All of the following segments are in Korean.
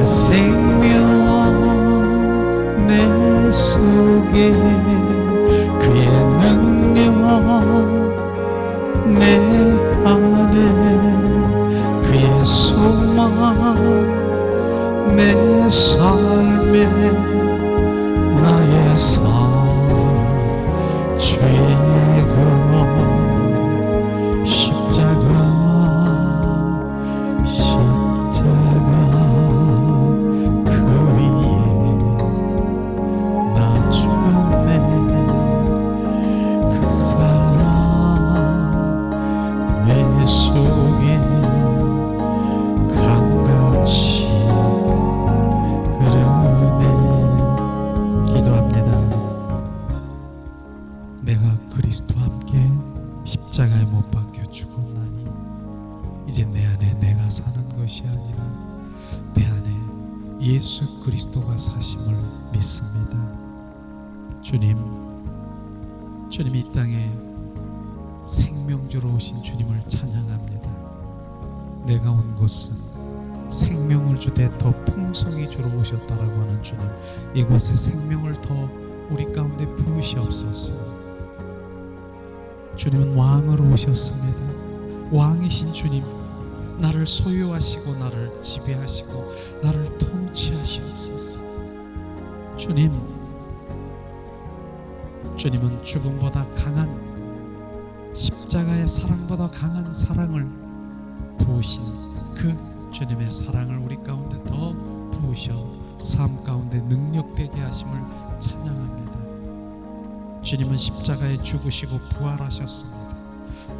생명 내 속에 그의 능력 내 안에 그의 소망 내 삶에 나의 삶 죄가 십자가 그 위에 나 죽었네 그 사랑 내 속에 강같이 흐르네. 기도합니다. 내가 그리스도와 함께 십자가에 못 박혀 죽었나니 이제 내 안에 내가 사는 것이 아니라 내 안에 예수 그리스도가 사심을 믿습니다. 주님, 주님이 이 땅에 생명주로 오신 주님을 찬양합니다. 내가 온 곳은 생명을 주되 더 풍성히 주로 오셨다라고 하는 주님, 이곳에 생명을 더 우리 가운데 부으시옵소서. 주님은 왕으로 오셨습니다. 왕이신 주님, 나를 소유하시고 나를 지배하시고 나를 통치하시옵소서. 주님은 죽음보다 강한 십자가의 사랑보다 강한 사랑을 부으신 그 주님의 사랑을 우리 가운데 더 부으셔 삶 가운데 능력되게 하심을 찬양합니다. 주님은 십자가에 죽으시고 부활하셨습니다.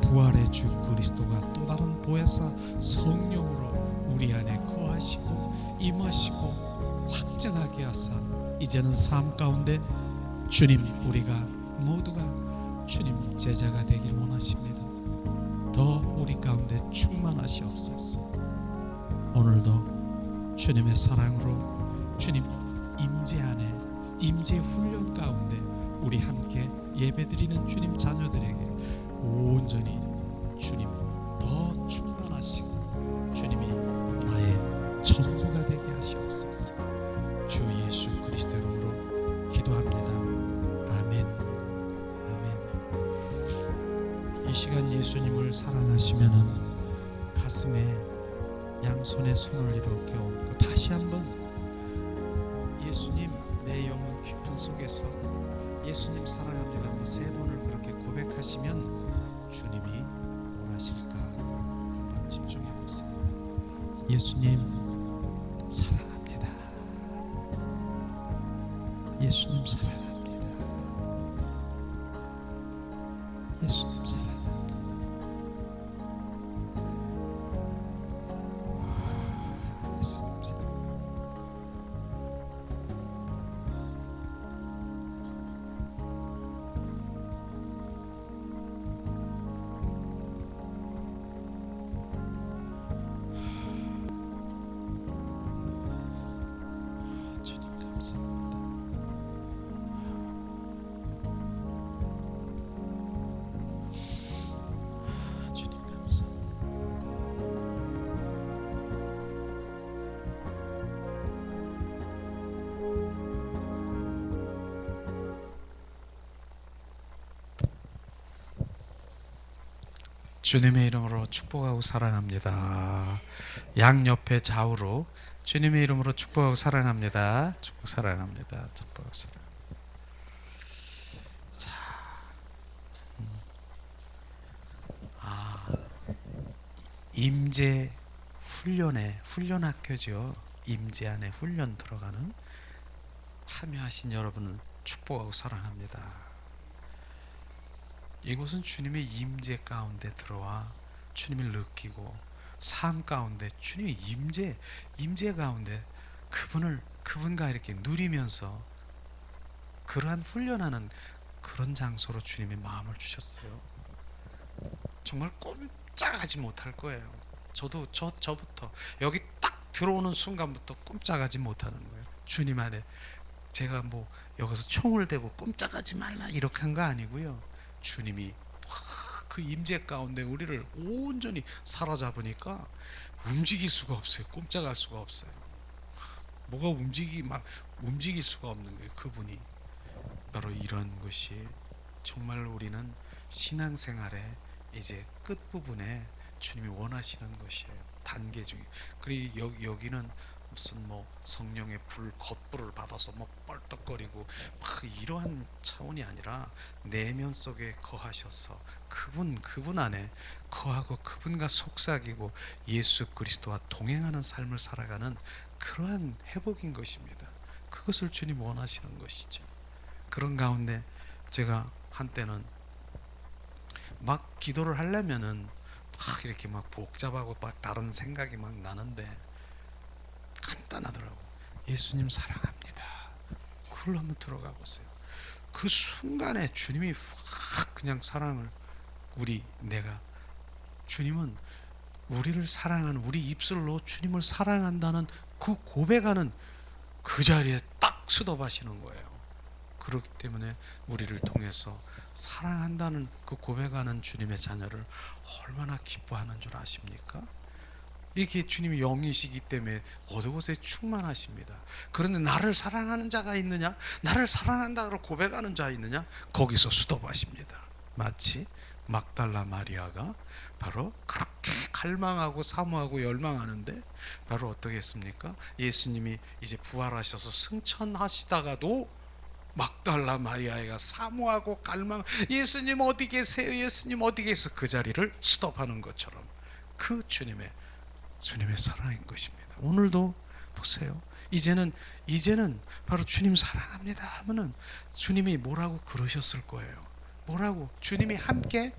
부활의 주 그리스도가 또 다른 보혜사 성령으로 우리 안에 거하시고 임하시고 확증하게 하사 이제는 삶 가운데 주님, 우리가 모두가 주님 제자가 되길 원하십니다. 더 우리 가운데 충만하시옵소서. 오늘도 주님의 사랑으로 주님 임재 안에 임재 훈련 가운데 우리 함께 예배드리는 주님 자녀들에게 온전히 주님 더 충만하시고 주님이 나의 전부가 되게 하시옵소서. 주 예수 그리스도 이름으로 기도합니다. 아멘. 아멘. 이 시간 예수님을 사랑하시면은 가슴에 양손에 손을 이렇게 얹고 다시 한번 예수님 내 영혼 깊은 속에서 예수님 사랑합니다 하고 3번을 그렇게 고백하시면 주님이 원하실까 한번 집중해 보세요. 예수님 사랑합니다. 예수님 사랑합니다. 예수님 사랑합니다. 주님의 이름으로 축복하고 사랑합니다. 양옆에 좌우로 주님의 이름으로 축복하고 사랑합니다. 축복 사랑합니다. 축복하고 사랑합니다. 자, 임재 훈련에 훈련학교죠. 임재 안에 훈련 들어가는 참여하신 여러분을 축복하고 사랑합니다. 이곳은 주님의 임재 가운데 들어와 주님을 느끼고 삶 가운데 주님의 임재 가운데 그분과 이렇게 누리면서 그러한 훈련하는 그런 장소로 주님이 마음을 주셨어요. 정말 꼼짝하지 못할 거예요. 저부터 여기 딱 들어오는 순간부터 꼼짝하지 못하는 거예요. 주님 안에 제가 여기서 총을 대고 꼼짝하지 말라 이렇게 한 거 아니고요. 주님이 그 임재 가운데 우리를 온전히 사로잡으니까 움직일 수가 없어요. 꼼짝할 수가 없어요. 뭐가 막 움직일 수가 없는 거예요. 그분이. 바로 이런 것이 정말 우리는 신앙생활의 이제 끝부분에 주님이 원하시는 것이에요. 단계 중에. 그리고 여기는 무슨 뭐 성령의 겉불을 받아서 뭐 뻘떡거리고 막 이러한 차원이 아니라 내면 속에 거하셔서 그분 안에 거하고 그분과 속삭이고 예수 그리스도와 동행하는 삶을 살아가는 그러한 회복인 것입니다. 그것을 주님 원하시는 것이죠. 그런 가운데 제가 한때는 막 기도를 하려면은 막 이렇게 막 복잡하고 막 다른 생각이 막 나는데 간단하더라고. 예수님 사랑합니다. 그걸로 한번 들어가 보세요. 그 순간에 주님이 확 그냥 사랑을 내가 주님은 우리를 사랑하는 우리 입술로 주님을 사랑한다는 그 고백하는 그 자리에 딱 스톱하시는 거예요. 그렇기 때문에 우리를 통해서 사랑한다는 그 고백하는 주님의 자녀를 얼마나 기뻐하는 줄 아십니까? 이게 주님이 영이시기 때문에 곳곳에 충만하십니다. 그런데 나를 사랑하는 자가 있느냐? 나를 사랑한다고 고백하는 자가 있느냐? 거기서 스톱하십니다. 마치 막달라 마리아가 바로 그렇게 갈망하고 사모하고 열망하는데 바로 어떻게 했습니까? 예수님이 이제 부활하셔서 승천하시다가도 막달라 마리아가 사모하고 갈망, 예수님 어디 계세요? 예수님 어디 계세요? 그 자리를 스톱하는 것처럼 그 주님의 사랑인 것입니다. 오늘도 보세요. 이제는 바로 주님 사랑합니다 하면은 주님이 뭐라고 그러셨을 거예요. 뭐라고 주님이 함께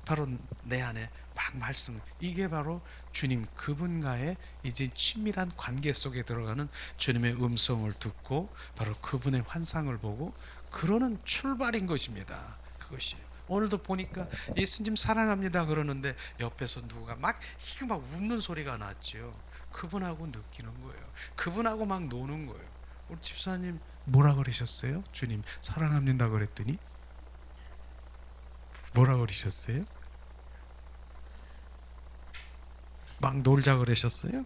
바로 내 안에 막 말씀, 이게 바로 주님 그분과의 이제 친밀한 관계 속에 들어가는 주님의 음성을 듣고 바로 그분의 환상을 보고 그러는 출발인 것입니다. 그것이 오늘도 보니까 예수님 사랑합니다 그러는데 옆에서 누가 막 웃는 소리가 났죠. 그분하고 느끼는 거예요. 그분하고 막 노는 거예요. 우리 집사님 뭐라 그러셨어요? 주님 사랑합니다 그랬더니 뭐라 그러셨어요? 막 놀자 그러셨어요?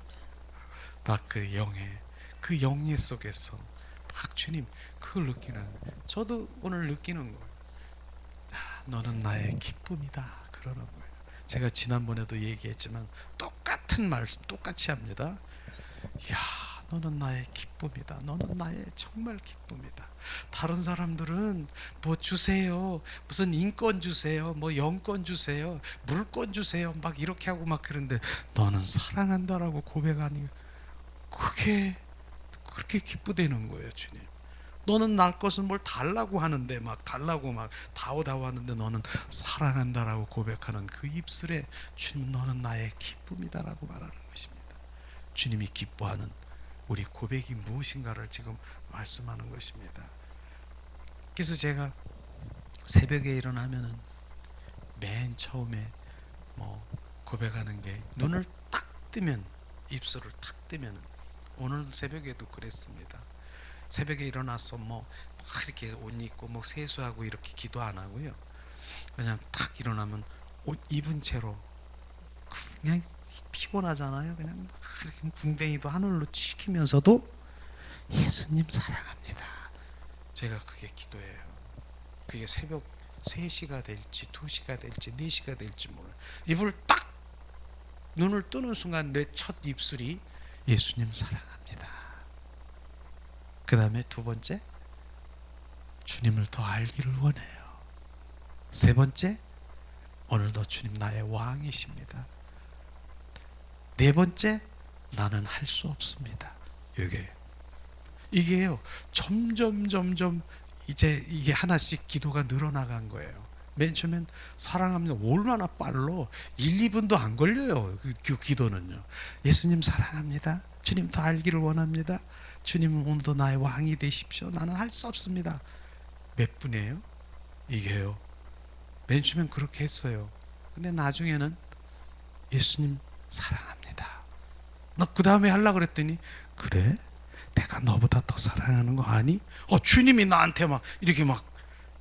막 그 영예 속에서 막 주님 그걸 느끼는, 저도 오늘 느끼는 거예요. 너는 나의 기쁨이다 그러는 거예요. 제가 지난번에도 얘기했지만 똑같은 말씀 똑같이 합니다. 야, 너는 나의 기쁨이다. 너는 나의 정말 기쁨이다. 다른 사람들은 뭐 주세요, 무슨 인권 주세요, 뭐 영권 주세요, 물권 주세요, 막 이렇게 하고 막 그런데 너는 사랑한다라고 고백하니 그게 그렇게 기쁘다는 거예요. 주님 너는 날 것은 뭘 달라고 하는데 막 달라고 막 다오다오 하는데 너는 사랑한다라고 고백하는 그 입술에 주님 너는 나의 기쁨이다라고 말하는 것입니다. 주님이 기뻐하는 우리 고백이 무엇인가를 지금 말씀하는 것입니다. 그래서 제가 새벽에 일어나면은 맨 처음에 뭐 고백하는 게 눈을 딱 뜨면, 입술을 딱 뜨면, 오늘 새벽에도 그랬습니다. 새벽에 일어나서 뭐 막 이렇게 옷 입고 뭐 세수하고 이렇게 기도 안 하고요. 그냥 딱 일어나면 옷 입은 채로 그냥 피곤하잖아요. 그냥 막 이렇게 궁뎅이도 하늘로 치키면서도 예수님 사랑합니다. 제가 그게 기도예요. 그게 새벽 3시가 될지 2시가 될지 4시가 될지 몰라요. 입을 딱 눈을 뜨는 순간 내 첫 입술이 예수님 사랑합니다. 그 다음에 두 번째 주님을 더 알기를 원해요. 세 번째 오늘도 주님 나의 왕이십니다. 네 번째 나는 할 수 없습니다. 이게요 점점 이제 이게 하나씩 기도가 늘어나간 거예요. 맨 처음엔 사랑합니다 얼마나 빨로 1, 2분도 안 걸려요. 그 기도는요. 예수님 사랑합니다. 주님 더 알기를 원합니다. 주님은 오늘도 나의 왕이 되십시오. 나는 할 수 없습니다. 몇 분이에요? 이게요 맨 처음엔 그렇게 했어요. 근데 나중에는 예수님 사랑합니다. 너 그 다음에 하려고 그랬더니 그래? 내가 너보다 더 사랑하는 거 아니? 주님이 나한테 막 이렇게 막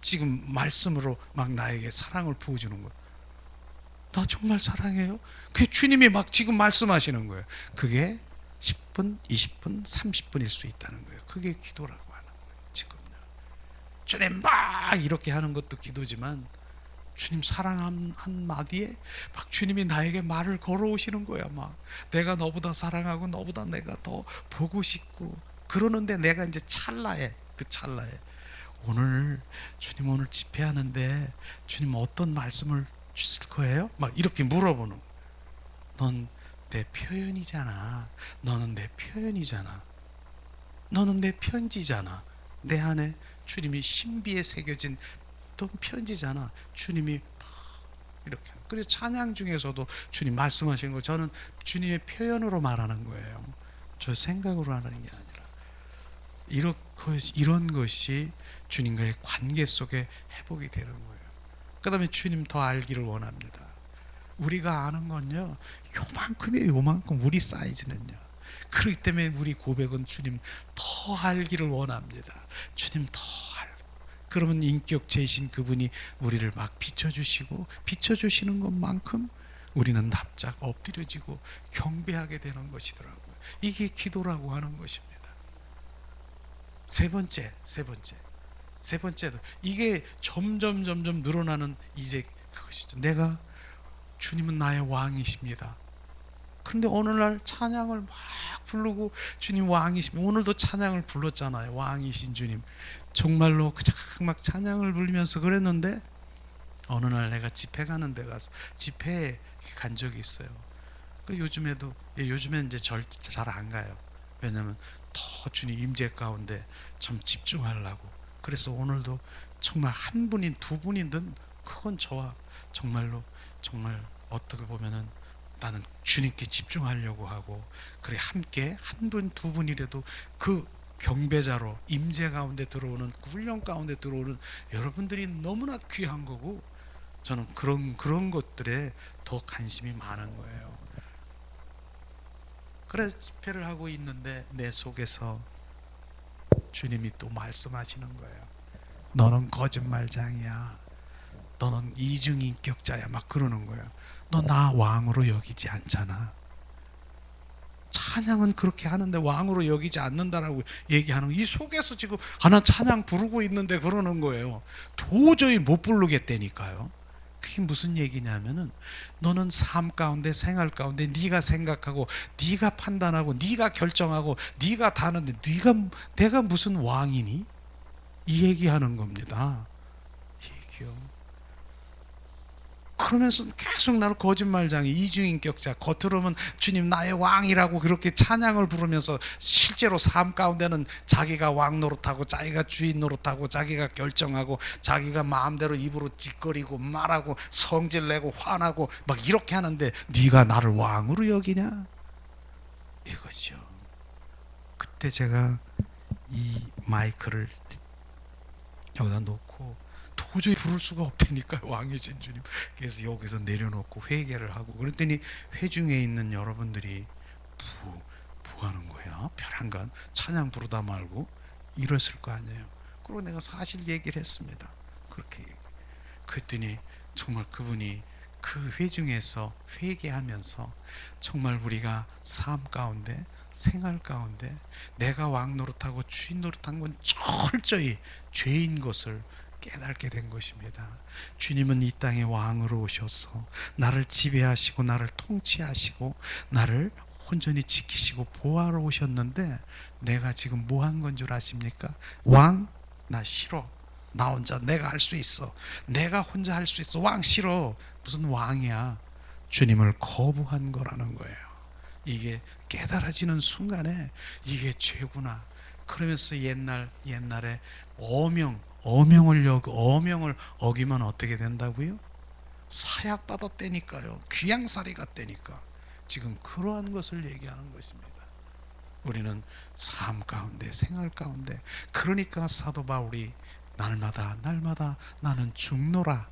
지금 말씀으로 막 나에게 사랑을 부어주는 거예요. 나 정말 사랑해요? 그게 주님이 막 지금 말씀하시는 거예요. 그게 10분, 20분, 30분일 수 있다는 거예요. 그게 기도라고 하는 거예요. 지금요. 주님 막 이렇게 하는 것도 기도지만 주님 사랑 한 마디에 막 주님이 나에게 말을 걸어오시는 거야. 막 내가 너보다 사랑하고 너보다 내가 더 보고 싶고 그러는데 내가 이제 찰나에 그 찰나에 오늘 주님 오늘 집회하는데 주님 어떤 말씀을 주실 거예요? 막 이렇게 물어보는. 넌 내 표현이잖아. 너는 내 표현이잖아. 너는 내 편지잖아. 내 안에 주님이 신비에 새겨진 또 편지잖아. 주님이 이렇게. 그래서 찬양 중에서도 주님 말씀하신 거 저는 주님의 표현으로 말하는 거예요. 저 생각으로 하는 게 아니라. 이런 것이 주님과의 관계 속에 회복이 되는 거예요. 그 다음에 주님 더 알기를 원합니다. 우리가 아는 건요 요만큼이에요. 요만큼 우리 사이즈는요. 그렇기 때문에 우리 고백은 주님 더 알기를 원합니다. 주님 더 알고 그러면 인격체이신 그분이 우리를 막 비춰주시고 비춰주시는 것만큼 우리는 납작 엎드려지고 경배하게 되는 것이더라고요. 이게 기도라고 하는 것입니다. 세 번째도 이게 점점 늘어나는 이제 그것이죠. 내가 주님은 나의 왕이십니다. 그런데 어느 날 찬양을 막 부르고 주님 왕이십니다. 오늘도 찬양을 불렀잖아요. 왕이신 주님. 정말로 그냥 막 찬양을 부르면서 그랬는데 어느 날 내가 집회 가는 데 가서 집회에 간 적이 있어요. 요즘엔 이제 잘 안 가요. 왜냐하면 더 주님 임재 가운데 좀 집중하려고. 그래서 오늘도 정말 한 분인 두 분이든 그건 저와 정말 어떻게 보면은 나는 주님께 집중하려고 하고 그래 함께 한 분 두 분이라도 그 경배자로 임재 가운데 들어오는 그 훈련 가운데 들어오는 여러분들이 너무나 귀한 거고 저는 그런 것들에 더 관심이 많은 거예요. 그래서 집회를 하고 있는데 내 속에서 주님이 또 말씀하시는 거예요. 너는 거짓말장이야. 너는 이중인격자야. 막 그러는 거예요. 너 나 왕으로 여기지 않잖아. 찬양은 그렇게 하는데 왕으로 여기지 않는다라고 얘기하는 이 속에서 지금 하나 찬양 부르고 있는데 그러는 거예요. 도저히 못 부르겠다니까요. 그게 무슨 얘기냐면은 너는 삶 가운데 생활 가운데 네가 생각하고 네가 판단하고 네가 결정하고 네가 다 하는데 내가 무슨 왕이니? 이 얘기하는 겁니다. 얘기요. 그러면서 계속 나를 거짓말장이 이중인격자 겉으로는 주님 나의 왕이라고 그렇게 찬양을 부르면서 실제로 삶 가운데는 자기가 왕 노릇하고 자기가 주인 노릇하고 자기가 결정하고 자기가 마음대로 입으로 찌꺼리고 말하고 성질내고 화나고 막 이렇게 하는데 네가 나를 왕으로 여기냐? 이거죠. 그때 제가 이 마이크를 여기다 놓고 도저히 부를 수가 없다니까요. 왕이신 주님. 그래서 여기서 내려놓고 회개를 하고 그랬더니 회중에 있는 여러분들이 뭐 하는 거야? 벼랑간 찬양 부르다 말고 이랬을 거 아니에요. 그리고 내가 사실 얘기를 했습니다. 그렇게 그랬더니 정말 그분이 그 회중에서 회개하면서 정말 우리가 삶 가운데 생활 가운데 내가 왕 노릇하고 주인 노릇한 건 철저히 죄인 것을 깨닫게 된 것입니다. 주님은 이 땅에 왕으로 오셔서 나를 지배하시고 나를 통치하시고 나를 온전히 지키시고 보호하러 오셨는데 내가 지금 뭐 한 건 줄 아십니까? 왕? 나 싫어. 나 혼자 내가 할 수 있어. 내가 혼자 할 수 있어. 왕 싫어. 무슨 왕이야. 주님을 거부한 거라는 거예요. 이게 깨달아지는 순간에 이게 죄구나. 그러면서 옛날에 어명을 어기면 어떻게 된다고요? 사약 받았다니까요. 귀양살이가 되니까. 지금 그러한 것을 얘기하는 것입니다. 우리는 삶 가운데 생활 가운데 그러니까 사도 바울이 날마다 나는 죽노라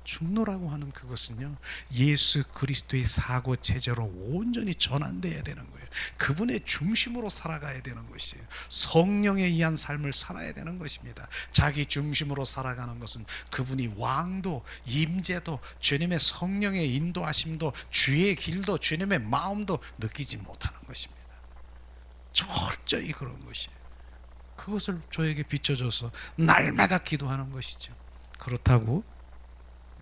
중노라고 하는 그것은요, 예수 그리스도의 사고 체제로 온전히 전환돼야 되는 거예요. 그분의 중심으로 살아가야 되는 것이에요. 성령에 의한 삶을 살아야 되는 것입니다. 자기 중심으로 살아가는 것은 그분이 왕도 임재도 주님의 성령의 인도하심도 주의 길도 주님의 마음도 느끼지 못하는 것입니다. 철저히 그런 것이에요. 그것을 저에게 비춰줘서 날마다 기도하는 것이죠. 그렇다고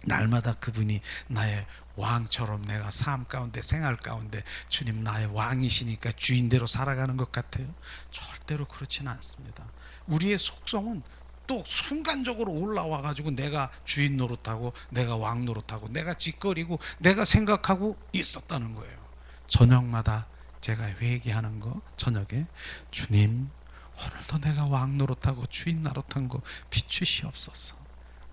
날마다 그분이 나의 왕처럼 내가 삶 가운데 생활 가운데 주님 나의 왕이시니까 주인대로 살아가는 것 같아요? 절대로 그렇지는 않습니다. 우리의 속성은 또 순간적으로 올라와 가지고 내가 주인 노릇하고 내가 왕 노릇하고 내가 짓거리고 내가 생각하고 있었다는 거예요. 저녁마다 제가 회개하는 거, 저녁에 주님 오늘도 내가 왕 노릇하고 주인 노릇한 거 비추시옵소서.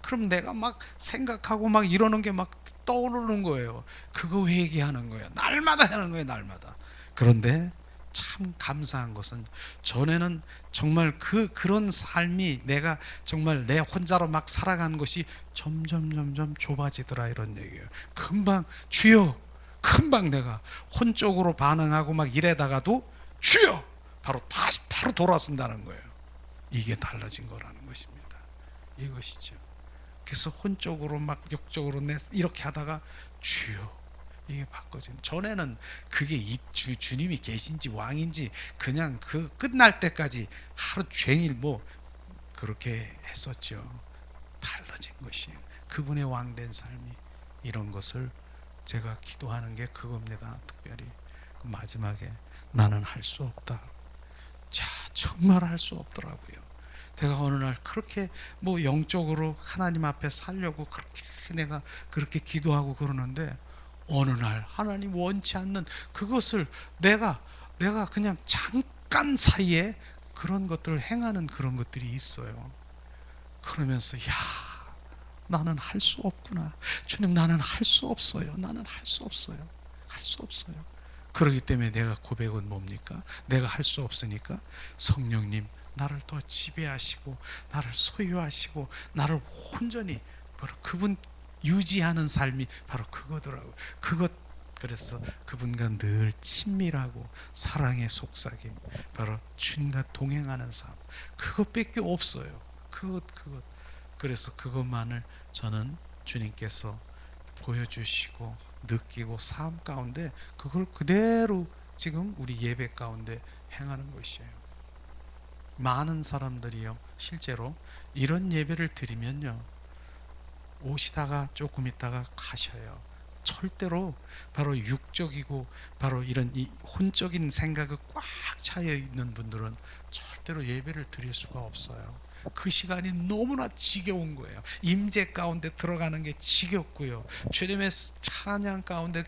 그럼 내가 막 생각하고 막 이러는 게 막 떠오르는 거예요. 그거 회개하는 거예요. 날마다 하는 거예요. 날마다. 그런데 참 감사한 것은 전에는 정말 그런 삶이 내가 정말 내 혼자로 막 살아가는 것이 점점 좁아지더라 이런 얘기예요. 금방 주여, 금방 내가 혼적으로 반응하고 막 이래다가도 주여 바로 돌아선다는 거예요. 이게 달라진 거라는 것입니다. 이것이죠. 그래서 혼적으로 막 욕적으로 이렇게 하다가 주여 이게 바꿔진. 전에는 그게 주님이 계신지 왕인지 그냥 그 끝날 때까지 하루 종일 뭐 그렇게 했었죠. 달라진 것이 그분의 왕된 삶이. 이런 것을 제가 기도하는 게 그겁니다. 특별히 마지막에 나는 할 수 없다. 자, 정말 할 수 없더라고요. 제가 어느 날 그렇게 뭐 영적으로 하나님 앞에 살려고 그렇게 내가 그렇게 기도하고 그러는데 어느 날 하나님 원치 않는 그것을 내가 그냥 잠깐 사이에 그런 것들을 행하는 그런 것들이 있어요. 그러면서 야, 나는 할 수 없구나. 주님, 나는 할 수 없어요. 나는 할 수 없어요. 할 수 없어요. 그렇기 때문에 내가 고백은 뭡니까? 내가 할 수 없으니까 성령님 나를 더 지배하시고 나를 소유하시고 나를 온전히 바로 그분 유지하는 삶이 바로 그거더라고요. 그래서 그분과 늘 친밀하고 사랑의 속삭임, 바로 주님과 동행하는 삶, 그것밖에 없어요. 그것. 그래서 그것만을 저는 주님께서 보여주시고 느끼고 삶 가운데 그걸 그대로 지금 우리 예배 가운데 행하는 것이에요. 많은 사람들이요, 실제로 이런 예배를 드리면요, 오시다가 조금 있다가 가셔요. 절대로 바로 육적이고 바로 이런 이 혼적인 생각이 꽉 차여 있는 분들은 절대로 예배를 드릴 수가 없어요. 그 시간이 너무나 지겨운 거예요. 임재 가운데 들어가는 게 지겹고요. 주님의 찬양 가운데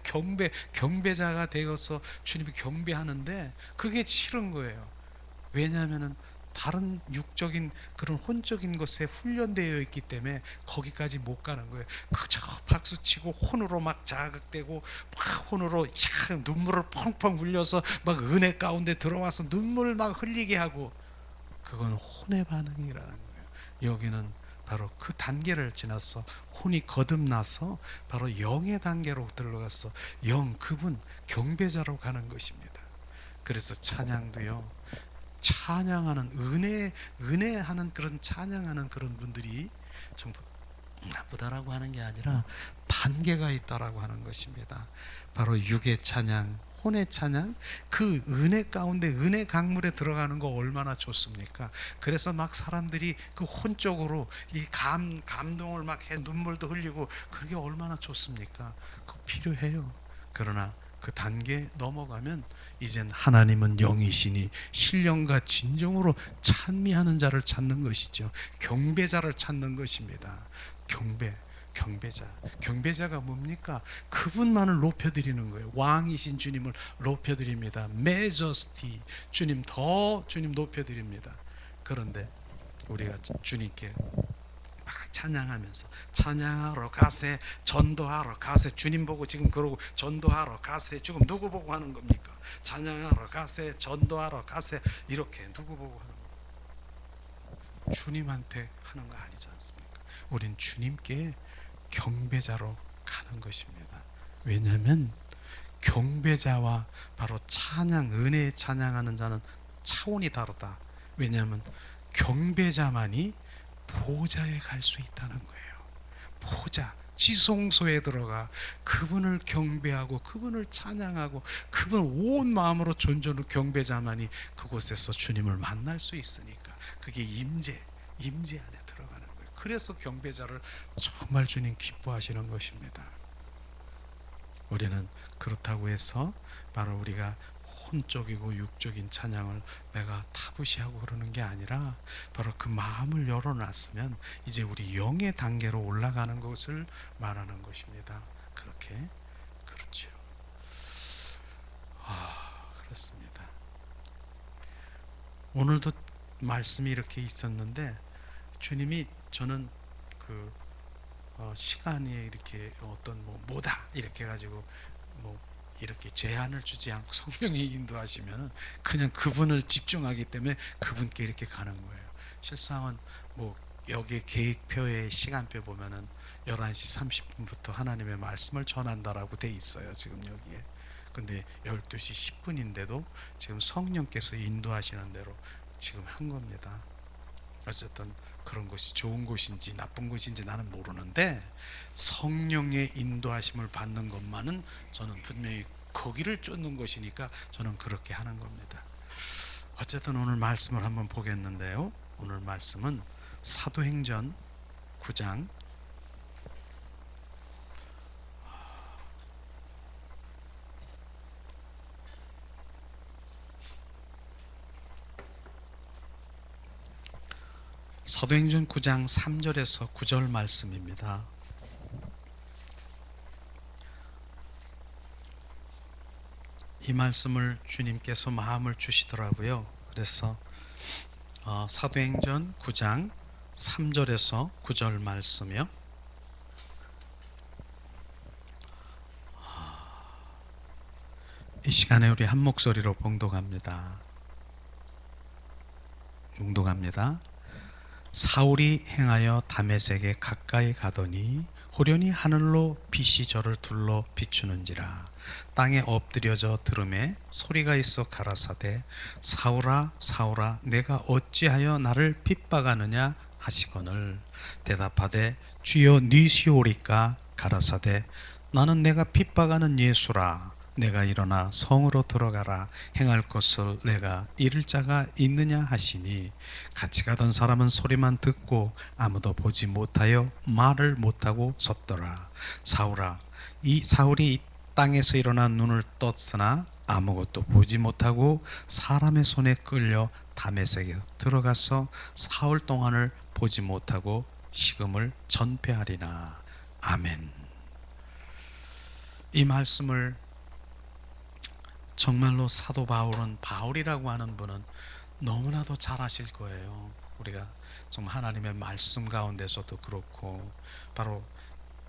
경배자가 되어서 주님이 경배하는데 그게 싫은 거예요. 왜냐하면은 다른 육적인 그런 혼적인 것에 훈련되어 있기 때문에 거기까지 못 가는 거예요. 그저 박수치고 혼으로 막 자극되고 막 혼으로 눈물을 펑펑 흘려서 막 은혜 가운데 들어와서 눈물을 막 흘리게 하고, 그건 혼의 반응이라는 거예요. 여기는 바로 그 단계를 지나서 혼이 거듭나서 바로 영의 단계로 들어가서 그분 경배자로 가는 것입니다. 그래서 찬양도요, 찬양하는 은혜하는 그런 찬양하는 그런 분들이 정말 나쁘다라고 하는 게 아니라 단계가 있다라고 하는 것입니다. 바로 육의 찬양, 혼의 찬양, 그 은혜 가운데 은혜 강물에 들어가는 거 얼마나 좋습니까? 그래서 막 사람들이 그 혼적으로 이 감동을 막 해 눈물도 흘리고 그게 얼마나 좋습니까? 그거 필요해요. 그러나 그 단계 넘어가면 이젠 하나님은 영이시니 신령과 진정으로 찬미하는 자를 찾는 것이죠. 경배자를 찾는 것입니다. 경배자가 뭡니까? 그분만을 높여드리는 거예요. 왕이신 주님을 높여드립니다. Majesty, 주님 높여드립니다. 그런데 우리가 주님께 막 찬양하면서 찬양하러 가세, 전도하러 가세, 주님 보고 지금 그러고 전도하러 가세, 지금 누구 보고 하는 겁니까? 찬양하러 가세, 전도하러 가세, 이렇게 누구 보고 하는 겁니까? 주님한테 하는 거 아니지 않습니까? 우린 주님께 경배자로 가는 것입니다. 왜냐하면 경배자와 바로 찬양, 은혜에 찬양하는 자는 차원이 다르다. 왜냐하면 경배자만이 보좌에 갈 수 있다는 거예요. 보좌, 지성소에 들어가 그분을 경배하고 그분을 찬양하고 그분 온 마음으로 존존의 경배자만이 그곳에서 주님을 만날 수 있으니까 그게 임재 안에 들어가는 거예요. 그래서 경배자를 정말 주님 기뻐하시는 것입니다. 우리는 그렇다고 해서 바로 우리가 혼적이고 육적인 찬양을 내가 타부시하고 그러는 게 아니라 바로 그 마음을 열어놨으면 이제 우리 영의 단계로 올라가는 것을 말하는 것입니다. 그렇게 그렇죠. 그렇습니다. 오늘도 말씀이 이렇게 있었는데 주님이 저는 그 시간이 이렇게 어떤 뭐다 이렇게 가지고 이렇게 제한을 주지 않고 성령이 인도하시면 그냥 그분을 집중하기 때문에 그분께 이렇게 가는 거예요. 실상은 여기 계획표에 시간표 보면은 11시 30분부터 하나님의 말씀을 전한다라고 돼 있어요. 지금 여기에. 근데 12시 10분인데도 지금 성령께서 인도하시는 대로 지금 한 겁니다. 어쨌든 그런 것이 좋은 것인지 나쁜 것인지 나는 모르는데 성령의 인도하심을 받는 것만은 저는 분명히 거기를 쫓는 것이니까 저는 그렇게 하는 겁니다. 어쨌든 오늘 말씀을 한번 보겠는데요. 오늘 말씀은 사도행전 9장 사도행전 9장 3절에서 9절 말씀입니다. 이 말씀을 주님께서 마음을 주시더라고요. 그래서 사도행전 9장 3절에서 9절 말씀이요. 이 시간에 우리 한 목소리로 봉독합니다. 사울이 행하여 다메섹에 가까이 가더니 호련히 하늘로 빛이 저를 둘러 비추는지라. 땅에 엎드려져 들음에 소리가 있어 가라사대 사울아 사울아 내가 어찌하여 나를 핍박하느냐 하시거늘 대답하되 주여 니시오리까 가라사대 나는 내가 핍박하는 예수라. 내가 일어나 성으로 들어가라. 행할 것을 내가 이를 자가 있느냐 하시니 같이 가던 사람은 소리만 듣고 아무도 보지 못하여 말을 못하고 섰더라. 사울이 이 땅에서 일어나 눈을 떴으나 아무것도 보지 못하고 사람의 손에 끌려 다메섹에 들어가서 사흘 동안을 보지 못하고 식음을 전폐하리라. 아멘. 이 말씀을 정말로 사도 바울은 바울이라고 하는 분은 너무나도 잘 아실 거예요. 우리가 정말 하나님의 말씀 가운데서도 그렇고 바로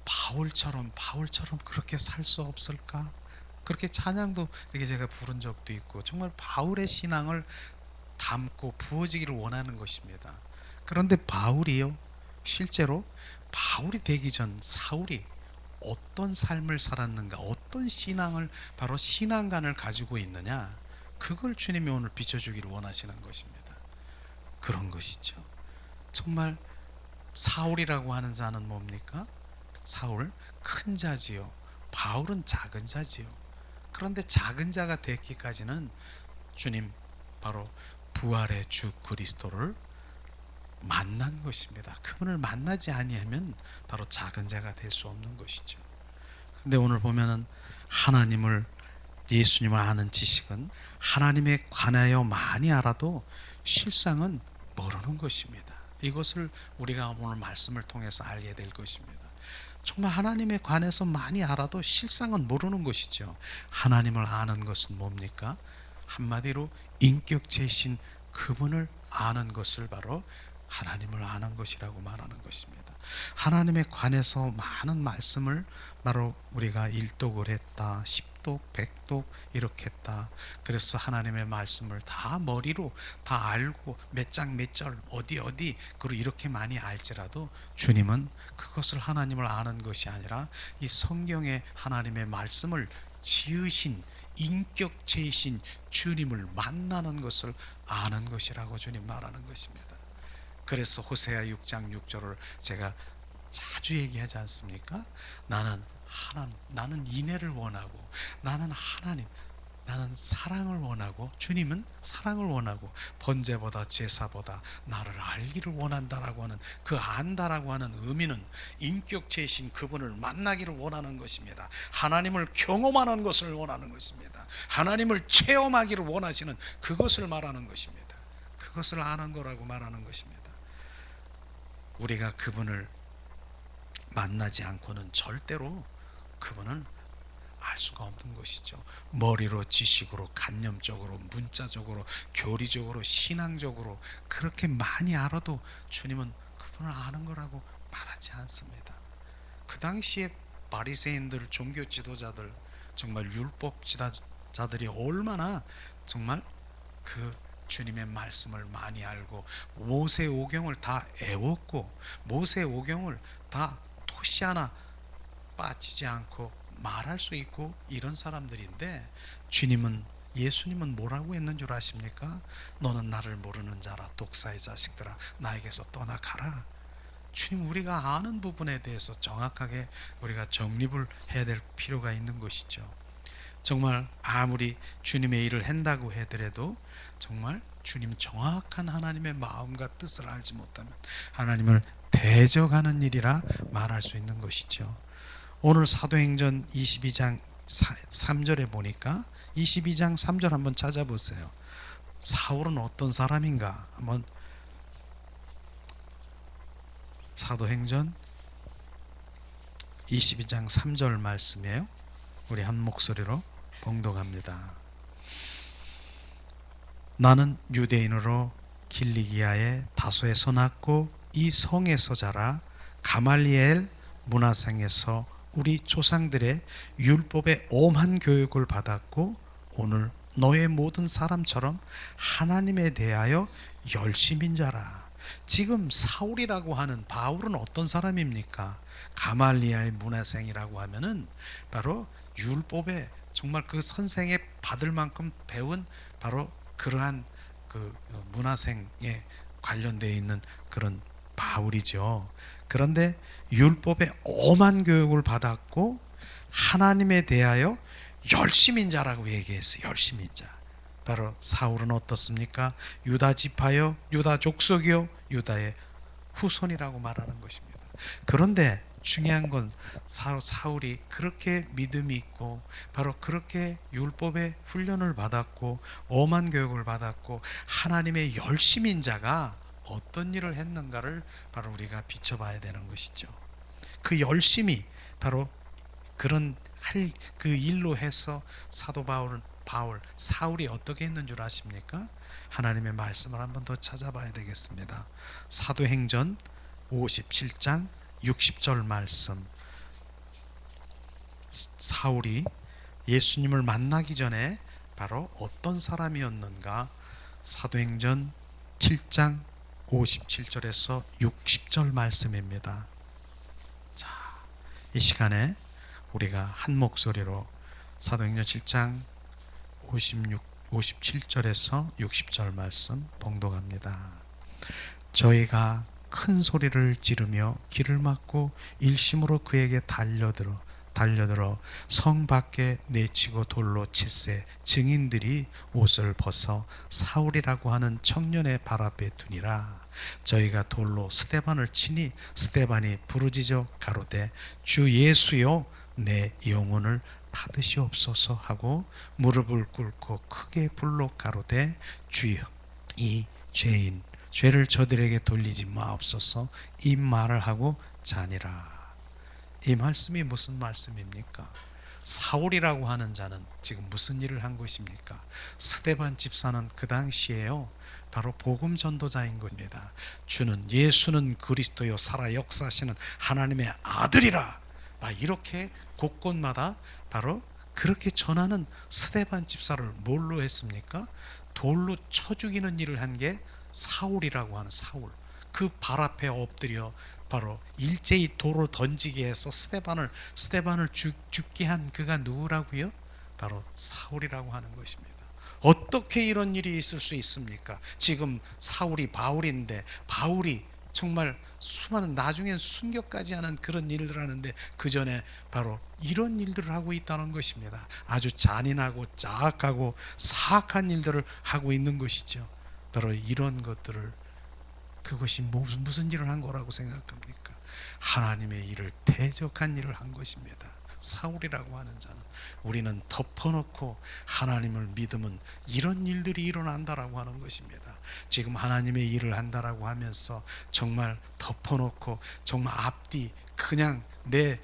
바울처럼 그렇게 살 수 없을까? 그렇게 찬양도 이렇게 제가 부른 적도 있고 정말 바울의 신앙을 담고 부어지기를 원하는 것입니다. 그런데 바울이요, 실제로 바울이 되기 전 사울이 어떤 삶을 살았는가, 어떤 신앙을 바로 신앙관을 가지고 있느냐, 그걸 주님이 오늘 비춰주기를 원하시는 것입니다. 그런 것이죠. 정말 사울이라고 하는 자는 뭡니까? 사울 큰 자지요. 바울은 작은 자지요. 그런데 작은 자가 되기까지는 주님 바로 부활의 주 그리스도를 만난 것입니다. 그분을 만나지 아니하면 바로 작은 자가 될 수 없는 것이죠. 근데 오늘 보면은 하나님을, 예수님을 아는 지식은 하나님에 관하여 많이 알아도 실상은 모르는 것입니다. 이것을 우리가 오늘 말씀을 통해서 알게 될 것입니다. 정말 하나님에 관해서 많이 알아도 실상은 모르는 것이죠. 하나님을 아는 것은 뭡니까? 한마디로 인격체이신 그분을 아는 것을 바로 하나님을 아는 것이라고 말하는 것입니다. 하나님에 관해서 많은 말씀을 바로 우리가 일독을 했다, 습독 백독 이렇게 했다. 그래서 하나님의 말씀을 다 머리로 다 알고 몇 장 몇 절 어디 그리고 이렇게 많이 알지라도 주님은 그것을 하나님을 아는 것이 아니라 이 성경의 하나님의 말씀을 지으신 인격체이신 주님을 만나는 것을 아는 것이라고 주님 말하는 것입니다. 그래서 호세아 6장 6절을 제가 자주 얘기하지 않습니까? 나는 인애를 원하고 나는 하나님 나는 사랑을 원하고 주님은 사랑을 원하고 번제보다 제사보다 나를 알기를 원한다라고 하는 그 안다라고 하는 의미는 인격체이신 그분을 만나기를 원하는 것입니다. 하나님을 경험하는 것을 원하는 것입니다. 하나님을 체험하기를 원하시는 그것을 말하는 것입니다. 그것을 아는 거라고 말하는 것입니다. 우리가 그분을 만나지 않고는 절대로 그분은 알 수가 없는 것이죠. 머리로 지식으로 관념적으로 문자적으로 교리적으로 신앙적으로 그렇게 많이 알아도 주님은 그분을 아는 거라고 말하지 않습니다. 그 당시에 바리새인들 종교 지도자들 정말 율법 지도자들이 얼마나 정말 그 주님의 말씀을 많이 알고 모세오경을 다 애웠고 모세오경을 다 토시 하나 빠지지 않고 말할 수 있고 이런 사람들인데 예수님은 뭐라고 했는 줄 아십니까? 너는 나를 모르는 자라 독사의 자식들아 나에게서 떠나가라. 주님 우리가 아는 부분에 대해서 정확하게 우리가 정립을 해야 될 필요가 있는 것이죠. 정말 아무리 주님의 일을 한다고 하더라도 정말 주님 정확한 하나님의 마음과 뜻을 알지 못하면 하나님을 대적하는 일이라 말할 수 있는 것이죠. 오늘 사도행전 22장 3절에 보니까 22장 3절 한번 찾아보세요. 사울은 어떤 사람인가 한번 사도행전 22장 3절 말씀이에요. 우리 한 목소리로 봉독합니다. 나는 유대인으로 길리기아의 다소에서 났고 이 성에서 자라 가말리엘 문화생에서 우리 조상들의 율법의 엄한 교육을 받았고 오늘 너의 모든 사람처럼 하나님에 대하여 열심인 자라. 지금 사울이라고 하는 바울은 어떤 사람입니까? 가말리엘 문화생이라고 하면은 바로 율법의 정말 그 선생의 받을 만큼 배운 바로 그러한 그 문화생에 관련되어 있는 그런 바울이죠. 그런데 율법의 엄한 교육을 받았고 하나님에 대하여 열심인 자라고 얘기했어요. 열심인 자. 바로 사울은 어떻습니까? 유다 지파요, 유다 족속이요, 유다의 후손이라고 말하는 것입니다. 그런데 중요한 건 사울이 그렇게 믿음이 있고 바로 그렇게 율법의 훈련을 받았고 엄한 교육을 받았고 하나님의 열심인 자가 어떤 일을 했는가를 바로 우리가 비춰봐야 되는 것이죠. 그 열심이 바로 그런 그 일로 해서 사도 사울이 어떻게 했는 줄 아십니까? 하나님의 말씀을 한번 더 찾아봐야 되겠습니다. 사도행전 57장 60절 말씀. 사울이 예수님을 만나기 전에 바로 어떤 사람이었는가? 사도행전 7장 57절에서 60절 말씀입니다. 자, 이 시간에 우리가 한 목소리로 사도행전 7장 57절에서 60절 말씀 봉독합니다. 저희가 큰 소리를 지르며 길을 막고 일심으로 그에게 달려들어 성 밖에 내치고 돌로 칠세 증인들이 옷을 벗어 사울이라고 하는 청년의 발 앞에 두니라. 저희가 돌로 스데반을 치니 스데반이 부르짖어 가로되 주 예수여 내 영혼을 받으시옵소서 하고 무릎을 꿇고 크게 불러 가로되 주여 이 죄인 죄를 저들에게 돌리지 마옵소서 이 말을 하고 자니라. 이 말씀이 무슨 말씀입니까? 사울이라고 하는 자는 지금 무슨 일을 한 것입니까? 스데반 집사는 그 당시에요 바로 복음 전도자인 겁니다. 예수는 그리스도요 살아 역사하시는 하나님의 아들이라 막 이렇게 곳곳마다 바로 그렇게 전하는 스데반 집사를 뭘로 했습니까? 돌로 쳐 죽이는 일을 한 게 사울이라고 하는 사울. 그 발 앞에 엎드려 바로 일제히 돌을 던지게 해서 스데반을 죽게 한 그가 누구라고요? 바로 사울이라고 하는 것입니다. 어떻게 이런 일이 있을 수 있습니까? 지금 사울이 바울인데, 바울이 정말 수많은, 나중엔 순교까지 하는 그런 일들을 하는데, 그 전에 바로 이런 일들을 하고 있다는 것입니다. 아주 잔인하고 짜악하고 사악한 일들을 하고 있는 것이죠. 바로 이런 것들을, 그것이 무슨 일을 한 거라고 생각합니까? 하나님의 일을, 대적한 일을 한 것입니다. 사울이라고 하는 자는. 우리는 덮어놓고 하나님을 믿으면 이런 일들이 일어난다라고 하는 것입니다. 지금 하나님의 일을 한다라고 하면서 정말 덮어놓고 정말 앞뒤 그냥 내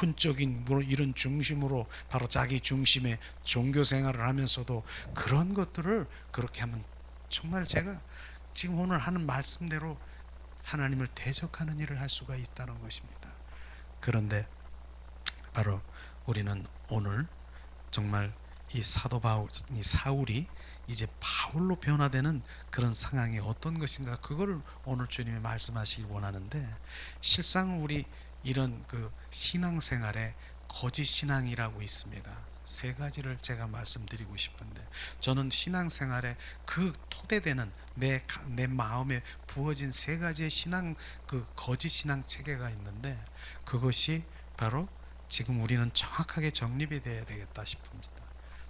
혼적인 이런 중심으로 바로 자기 중심의 종교 생활을 하면서도 그런 것들을 그렇게 하면 정말 제가 지금 오늘 하는 말씀대로 하나님을 대적하는 일을 할 수가 있다는 것입니다. 그런데 바로 우리는 오늘 정말 이 사도 바울, 이 사울이 이제 바울로 변화되는 그런 상황이 어떤 것인가, 그거를 오늘 주님이 말씀하시길 원하는데, 실상 우리 이런 그 신앙생활에 거짓 신앙이라고 있습니다. 세 가지를 제가 말씀드리고 싶은데, 저는 신앙생활에 그 토대되는 내 마음에 부어진 세 가지의 신앙, 그 거짓 신앙 체계가 있는데, 그것이 바로 지금 우리는 정확하게 정립이 되어야 되겠다 싶습니다.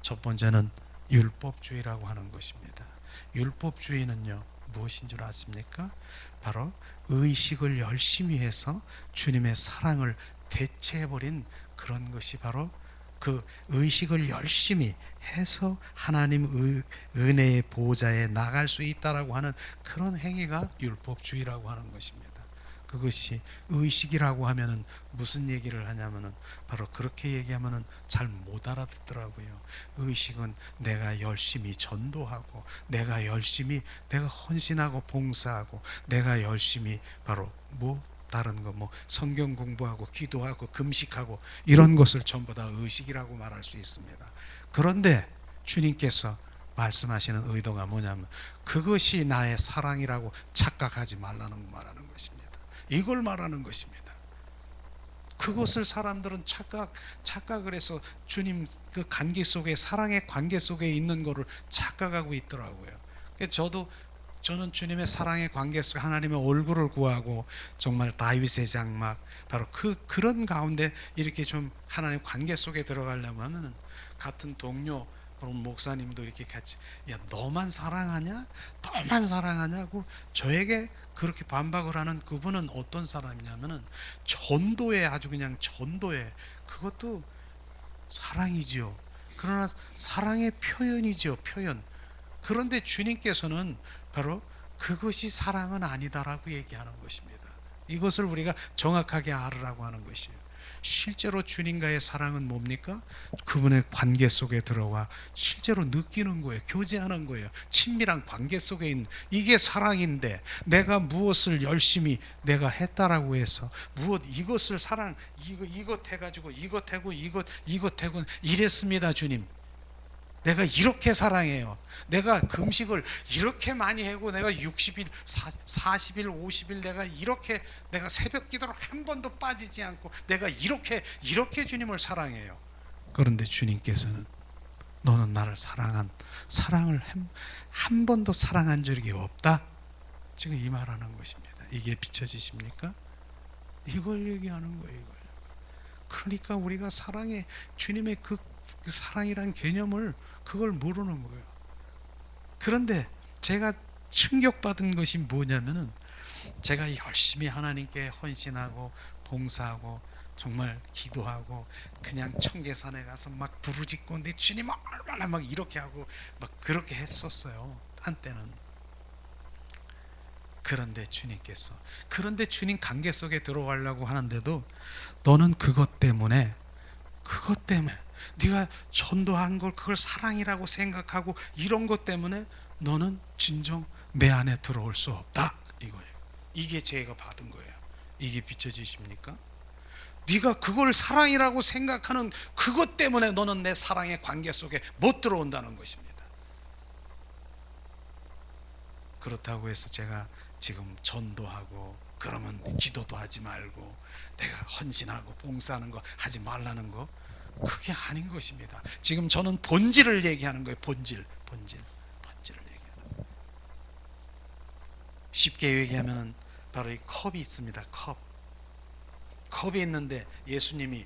첫 번째는 율법주의라고 하는 것입니다. 율법주의는요, 무엇인 줄 아십니까? 바로 의식을 열심히 해서 주님의 사랑을 대체해버린 그런 것이 바로 그 의식을 열심히 해서 하나님 은혜의 보좌에 나갈 수 있다라고 하는 그런 행위가 율법주의라고 하는 것입니다. 그것이 의식이라고 하면은 무슨 얘기를 하냐면은 바로 그렇게 얘기하면은 잘 못 알아듣더라고요. 의식은 내가 열심히 전도하고, 내가 헌신하고 봉사하고, 내가 열심히 바로 다른 거 성경 공부하고 기도하고 금식하고 이런 것을 전부 다 의식이라고 말할 수 있습니다. 그런데 주님께서 말씀하시는 의도가 뭐냐면 그것이 나의 사랑이라고 착각하지 말라는 말하는 것입니다. 이걸 말하는 것입니다. 그것을 사람들은 착각을 해서 주님 그 관계 속에, 사랑의 관계 속에 있는 것을 착각하고 있더라고요. 저는 주님의 사랑의 관계 속에 하나님의 얼굴을 구하고 정말 다윗의 장막, 바로 그런 가운데 이렇게 좀 하나님 관계 속에 들어가려면 같은 동료 목사님도 이렇게 같이, 야 너만 사랑하냐? 너만 사랑하냐고 저에게 그렇게 반박을 하는 그분은 어떤 사람이냐면은 전도에, 아주 그냥 전도에, 그것도 사랑이지요. 그러나 사랑의 표현이지요, 표현. 그런데 주님께서는 바로 그것이 사랑은 아니다라고 얘기하는 것입니다. 이것을 우리가 정확하게 알으라고 하는 것이에요. 실제로 주님과의 사랑은 뭡니까? 그분의 관계 속에 들어와 실제로 느끼는 거예요. 교제하는 거예요. 친밀한 관계 속에 있는, 이게 사랑인데, 내가 무엇을 열심히 내가 했다라고 해서 이것을 사랑, 이것 해가지고 이것 하고 이것 하고 이랬습니다. 주님, 내가 이렇게 사랑해요. 내가 금식을 이렇게 많이 하고, 내가 60일, 40일, 50일 내가 새벽 기도를 한 번도 빠지지 않고 내가 이렇게 주님을 사랑해요. 그런데 주님께서는 너는 나를 사랑을 한 번도 사랑한 적이 없다. 지금 이 말하는 것입니다. 이게 비춰지십니까? 이걸 얘기하는 거예요. 이걸. 그러니까 우리가 주님의 그 사랑이란 개념을 그걸 모르는 거예요. 그런데 제가 충격받은 것이 뭐냐면은, 제가 열심히 하나님께 헌신하고 봉사하고 정말 기도하고 그냥 청계산에 가서 막 부르짖고, 내 주님 얼마나 막 이렇게 하고 막 그렇게 했었어요, 한때는. 그런데 주님 관계 속에 들어가려고 하는데도 너는 그것 때문에 네가 전도한 걸 그걸 사랑이라고 생각하고 이런 것 때문에 너는 진정 내 안에 들어올 수 없다, 이거예요. 이게 제가 받은 거예요. 이게 비춰지십니까? 네가 그걸 사랑이라고 생각하는 그것 때문에 너는 내 사랑의 관계 속에 못 들어온다는 것입니다. 그렇다고 해서 제가 지금 전도하고 그러면 기도도 하지 말고 내가 헌신하고 봉사하는 거 하지 말라는 거, 그게 아닌 것입니다. 지금 저는 본질을 얘기하는 거예요. 본질을 얘기하는 거예요. 쉽게 얘기하면 바로 이 컵이 있습니다. 컵이 있는데 예수님이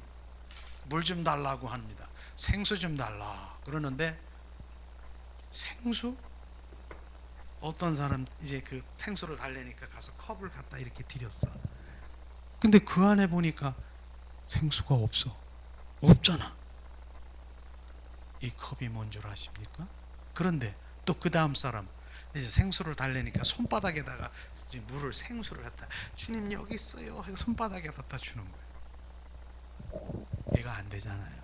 물 좀 달라고 합니다. 생수 좀 달라 그러는데, 생수? 어떤 사람 이제 그 생수를 달래니까 가서 컵을 갖다 이렇게 드렸어. 근데 그 안에 보니까 생수가 없잖아. 이 컵이 뭔 줄 아십니까? 그런데 또 그 다음 사람 이제 생수를 달래니까 손바닥에다가 물을, 생수를 갖다, 주님 여기 있어요 해서 손바닥에 갖다 주는 거예요. 이거 안 되잖아요.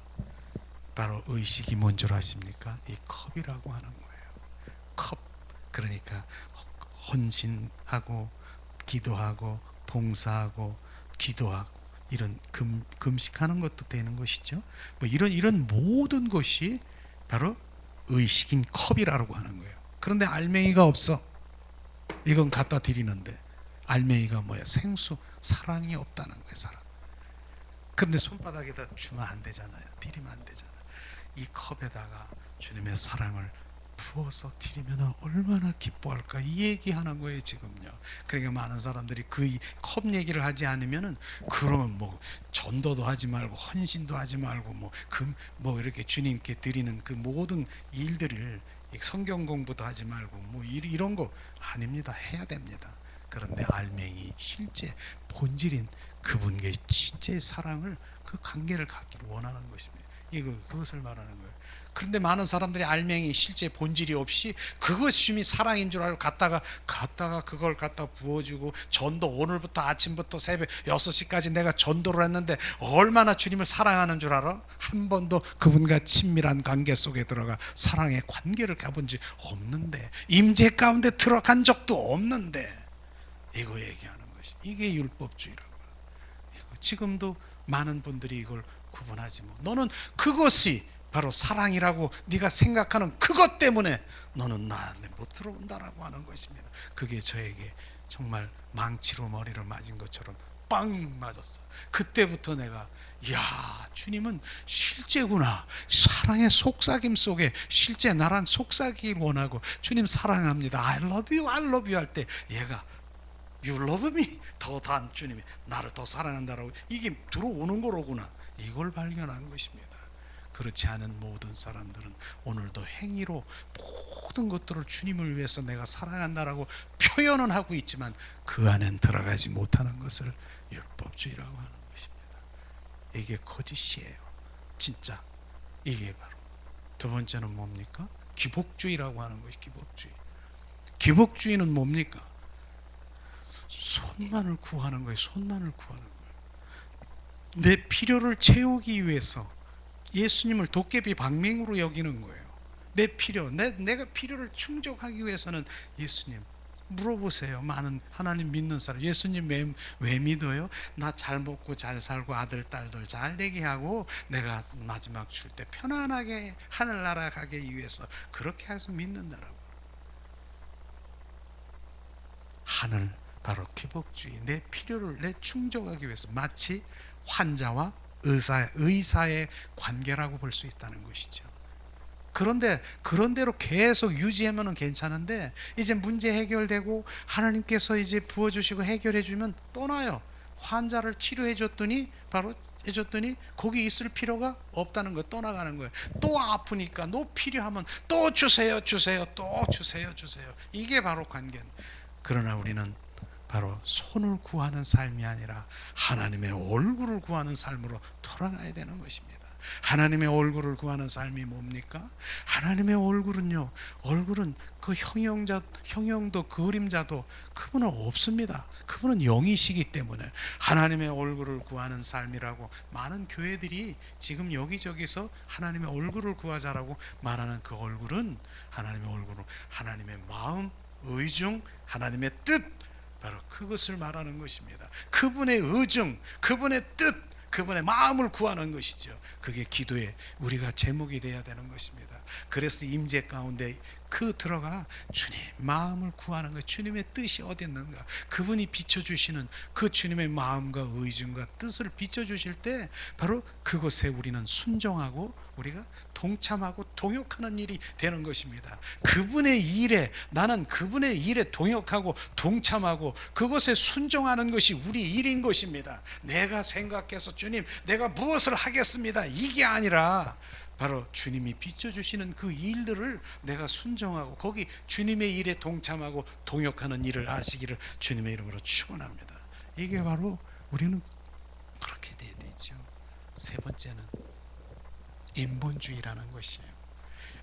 바로 의식이 뭔 줄 아십니까? 이 컵이라고 하는 거예요. 컵. 그러니까 헌신하고 기도하고 봉사하고 기도하고 이런 금식하는 것도 되는 것이죠. 뭐 이런 모든 것이 바로 의식인 컵이라고 하는 거예요. 그런데 알맹이가 없어. 이건 갖다 드리는데 알맹이가 뭐야? 생수, 사랑이 없다는 거예요. 사랑. 그런데 손바닥에다 주면 안 되잖아요. 드리면 안 되잖아요. 이 컵에다가 주님의 사랑을 부어서 드리면 얼마나 기뻐할까, 이 얘기하는 거예요 지금요. 그러니까 많은 사람들이 그 컵 얘기를 하지 않으면은, 그러면 뭐 전도도 하지 말고 헌신도 하지 말고 뭐 이렇게 주님께 드리는 그 모든 일들을, 성경 공부도 하지 말고 뭐 이런 거 아닙니다. 해야 됩니다. 그런데 알맹이, 실제 본질인 그분의 진짜의 사랑을, 그 관계를 갖기를 원하는 것입니다. 그것을 말하는 거예요. 그런데 많은 사람들이 알맹이, 실제 본질이 없이 그것이 주님이 사랑인 줄 알고 갖다가 그걸 갖다 부어주고, 전도 오늘부터 아침부터 새벽 6시까지 내가 전도를 했는데 얼마나 주님을 사랑하는 줄 알아? 한 번도 그분과 친밀한 관계 속에 들어가 사랑의 관계를 가본 적 없는데, 임재 가운데 들어간 적도 없는데, 이거 얘기하는 것이, 이게 율법주의라고. 지금도 많은 분들이 이걸 구분하지 못. 너는 그것이 바로 사랑이라고 네가 생각하는 그것 때문에 너는 나한테 못 들어온다라고 하는 것입니다. 그게 저에게 정말 망치로 머리를 맞은 것처럼 빵 맞았어. 그때부터 내가, 야, 주님은 실제구나. 사랑의 속삭임 속에 실제 나랑 속삭이길 원하고, 주님 사랑합니다, I love you, I love you 할 때 얘가 You love me, 더 주님이 나를 더 사랑한다라고 이게 들어오는 거로구나, 이걸 발견한 것입니다. 그렇지 않은 모든 사람들은 오늘도 행위로 모든 것들을 주님을 위해서 내가 사랑한다라고 표현은 하고 있지만 그 안엔 들어가지 못하는 것을 율법주의라고 하는 것입니다. 이게 거짓이에요. 진짜 이게 바로. 두 번째는 뭡니까? 기복주의라고 하는 것이 기복주의. 기복주의는 뭡니까? 손만을 구하는 거예요. 손만을 구하는 거예요. 내 필요를 채우기 위해서 예수님을 도깨비 방맹으로 여기는 거예요. 내 필요, 내가 필요를 충족하기 위해서는, 예수님 물어보세요. 많은 하나님 믿는 사람, 예수님 왜 믿어요? 나 잘 먹고 잘 살고 아들 딸들 잘 되게 하고 내가 마지막 줄 때 편안하게 하늘나라 가기 위해서 그렇게 해서 믿는다라고. 하늘, 바로 기복주의. 내 필요를 내 충족하기 위해서, 마치 환자와 의사의 관계라고 볼 수 있다는 것이죠. 그런데 그런 대로 계속 유지하면 괜찮은데, 이제 문제 해결되고 하나님께서 이제 부어주시고 해결해 주면 떠나요. 환자를 치료해 줬더니 거기 있을 필요가 없다는 거, 떠나가는 거예요. 또 아프니까 또 필요하면 또 주세요. 이게 바로 관계. 그러나 우리는 바로 손을 구하는 삶이 아니라 하나님의 얼굴을 구하는 삶으로 돌아가야 되는 것입니다. 하나님의 얼굴을 구하는 삶이 뭡니까? 하나님의 얼굴은요, 얼굴은 그 형형도 그림자도 그분은 없습니다. 그분은 영이시기 때문에 하나님의 얼굴을 구하는 삶이라고 많은 교회들이 지금 여기저기서 하나님의 얼굴을 구하자라고 말하는 그 얼굴은, 하나님의 마음, 의중, 하나님의 뜻, 바로 그것을 말하는 것입니다. 그분의 의중, 그분의 뜻, 그분의 마음을 구하는 것이죠. 그게 기도의 우리가 제목이 되어야 되는 것입니다. 그래서 임재 가운데 들어가 주님 마음을 구하는 것, 주님의 뜻이 어디 있는가, 그분이 비춰주시는 그 주님의 마음과 의중과 뜻을 비춰주실 때 바로 그곳에 우리는 순종하고 우리가 동참하고 동역하는 일이 되는 것입니다. 그분의 일에, 나는 그분의 일에 동역하고 동참하고 그것에 순종하는 것이 우리 일인 것입니다. 내가 생각해서 주님 내가 무엇을 하겠습니다 이게 아니라 바로 주님이 비춰주시는 그 일들을 내가 순종하고 거기 주님의 일에 동참하고 동역하는 일을 하시기를 주님의 이름으로 축원합니다. 이게 바로 우리는 그렇게 돼야 되죠. 세 번째는 인본주의라는 것이에요.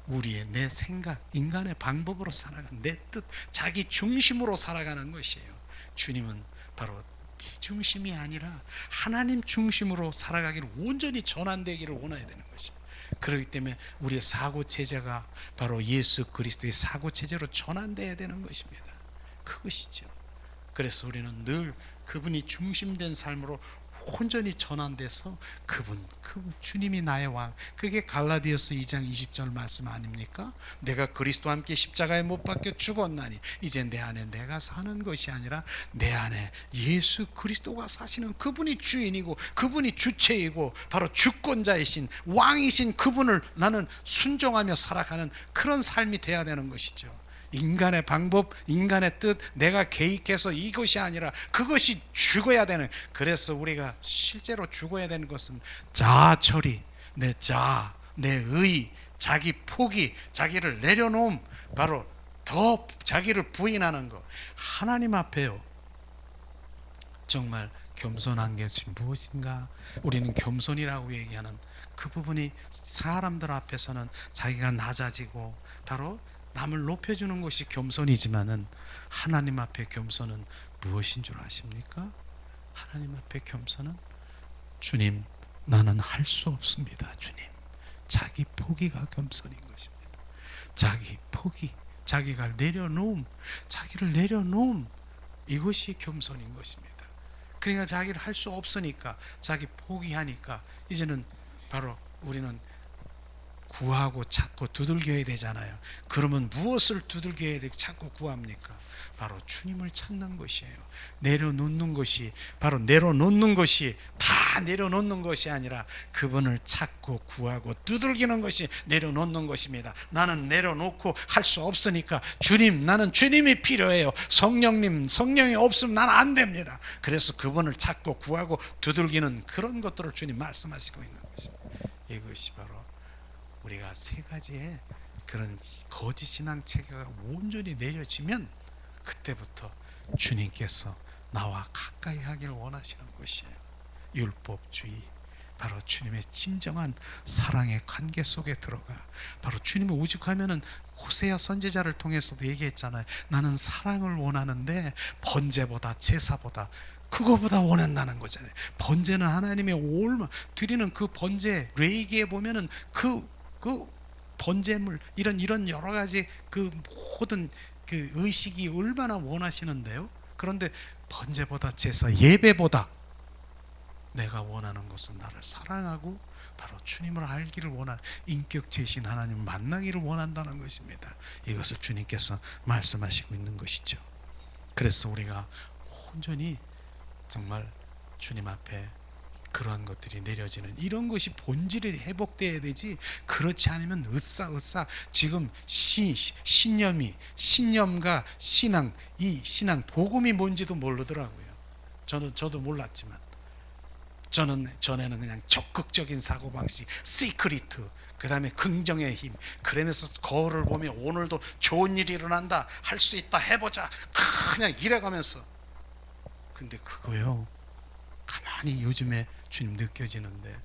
우리의 내 생각, 인간의 방법으로 살아가는 내 뜻, 자기 중심으로 살아가는 것이에요. 주님은 바로 비중심이 아니라 하나님 중심으로 살아가기를 온전히 전환되기를 원해야 되는 것이에요. 그렇기 때문에 우리의 사고체제가 바로 예수 그리스도의 사고체제로 전환되어야 되는 것입니다. 그것이죠. 그래서 우리는 늘 그분이 중심된 삶으로 온전히 전환돼서 그분 주님이 나의 왕, 그게 갈라디아서 2장 20절 말씀 아닙니까? 내가 그리스도와 함께 십자가에 못 박혀 죽었나니 이제 내 안에 내가 사는 것이 아니라 내 안에 예수 그리스도가 사시는 그분이 주인이고 그분이 주체이고 바로 주권자이신 왕이신 그분을 나는 순종하며 살아가는 그런 삶이 돼야 되는 것이죠. 인간의 방법, 인간의 뜻, 내가 개입해서 이것이 아니라 그것이 죽어야 되는, 그래서 우리가 실제로 죽어야 되는 것은 자아 처리, 내 자아, 내 의, 자기 포기, 자기를 내려놓음, 바로 더 자기를 부인하는 것. 하나님 앞에요 정말 겸손한 것이 무엇인가? 우리는 겸손이라고 얘기하는 그 부분이 사람들 앞에서는 자기가 낮아지고 바로 남을 높여주는 것이 겸손이지만은 하나님 앞에 겸손은 무엇인 줄 아십니까? 하나님 앞에 겸손은 주님 나는 할 수 없습니다. 주님, 자기 포기가 겸손인 것입니다. 자기 포기, 자기가 내려놓음, 자기를 내려놓음, 이것이 겸손인 것입니다. 그러니까 자기를 할 수 없으니까 자기 포기하니까 이제는 바로 우리는 구하고 찾고 두들겨야 되잖아요. 그러면 무엇을 두들겨야 되고 찾고 구합니까? 바로 주님을 찾는 것이에요. 내려놓는 것이, 바로 내려놓는 것이 다 내려놓는 것이 아니라 그분을 찾고 구하고 두들기는 것이 내려놓는 것입니다. 나는 내려놓고 할 수 없으니까 주님, 나는 주님이 필요해요. 성령이 없으면 나는 안 됩니다. 그래서 그분을 찾고 구하고 두들기는 그런 것들을 주님 말씀하시고 있는 것입니다. 이것이 바로 우리가 세 가지의 그런 거짓 신앙 체계가 온전히 내려지면 그때부터 주님께서 나와 가까이 하기를 원하시는 것이에요. 율법주의, 바로 주님의 진정한 사랑의 관계 속에 들어가 바로 주님을 오직하면은 호세아 선지자를 통해서도 얘기했잖아요. 나는 사랑을 원하는데 번제보다 제사보다 그거보다 원한다는 거잖아요. 번제는 하나님의 드리는 그 번제, 레위기에 보면은 그 번제물 이런 여러 가지 그 모든 그 의식이 얼마나 원하시는데요. 그런데 번제보다 제사, 예배보다 내가 원하는 것은 나를 사랑하고 바로 주님을 알기를 원하는 인격체이신 하나님을 만나기를 원한다는 것입니다. 이것을 주님께서 말씀하시고 있는 것이죠. 그래서 우리가 온전히 정말 주님 앞에 그러한 것들이 내려지는 이런 것이 본질이 회복돼야 되지, 그렇지 않으면 으쌰 지금 신념과 신앙, 이 신앙 복음이 뭔지도 모르더라고요. 저도 몰랐지만 저는 전에는 그냥 적극적인 사고방식, 시크리트, 그 다음에 긍정의 힘, 그러면서 거울을 보면 오늘도 좋은 일이 일어난다, 할 수 있다, 해보자, 그냥 이래가면서. 근데 그거요 가만히 요즘에 주님 느껴지는데,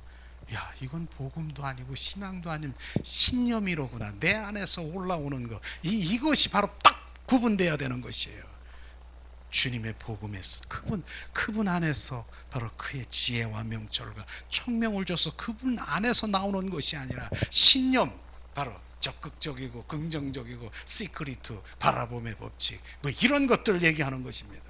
야 이건 복음도 아니고 신앙도 아닌 신념이로구나. 내 안에서 올라오는 거, 이것이 바로 딱 구분돼야 되는 것이에요. 주님의 복음에서 그분 안에서 바로 그의 지혜와 명철과 총명을 줘서 그분 안에서 나오는 것이 아니라 신념, 바로 적극적이고 긍정적이고 시크리트, 바라봄의 법칙, 뭐 이런 것들 얘기하는 것입니다.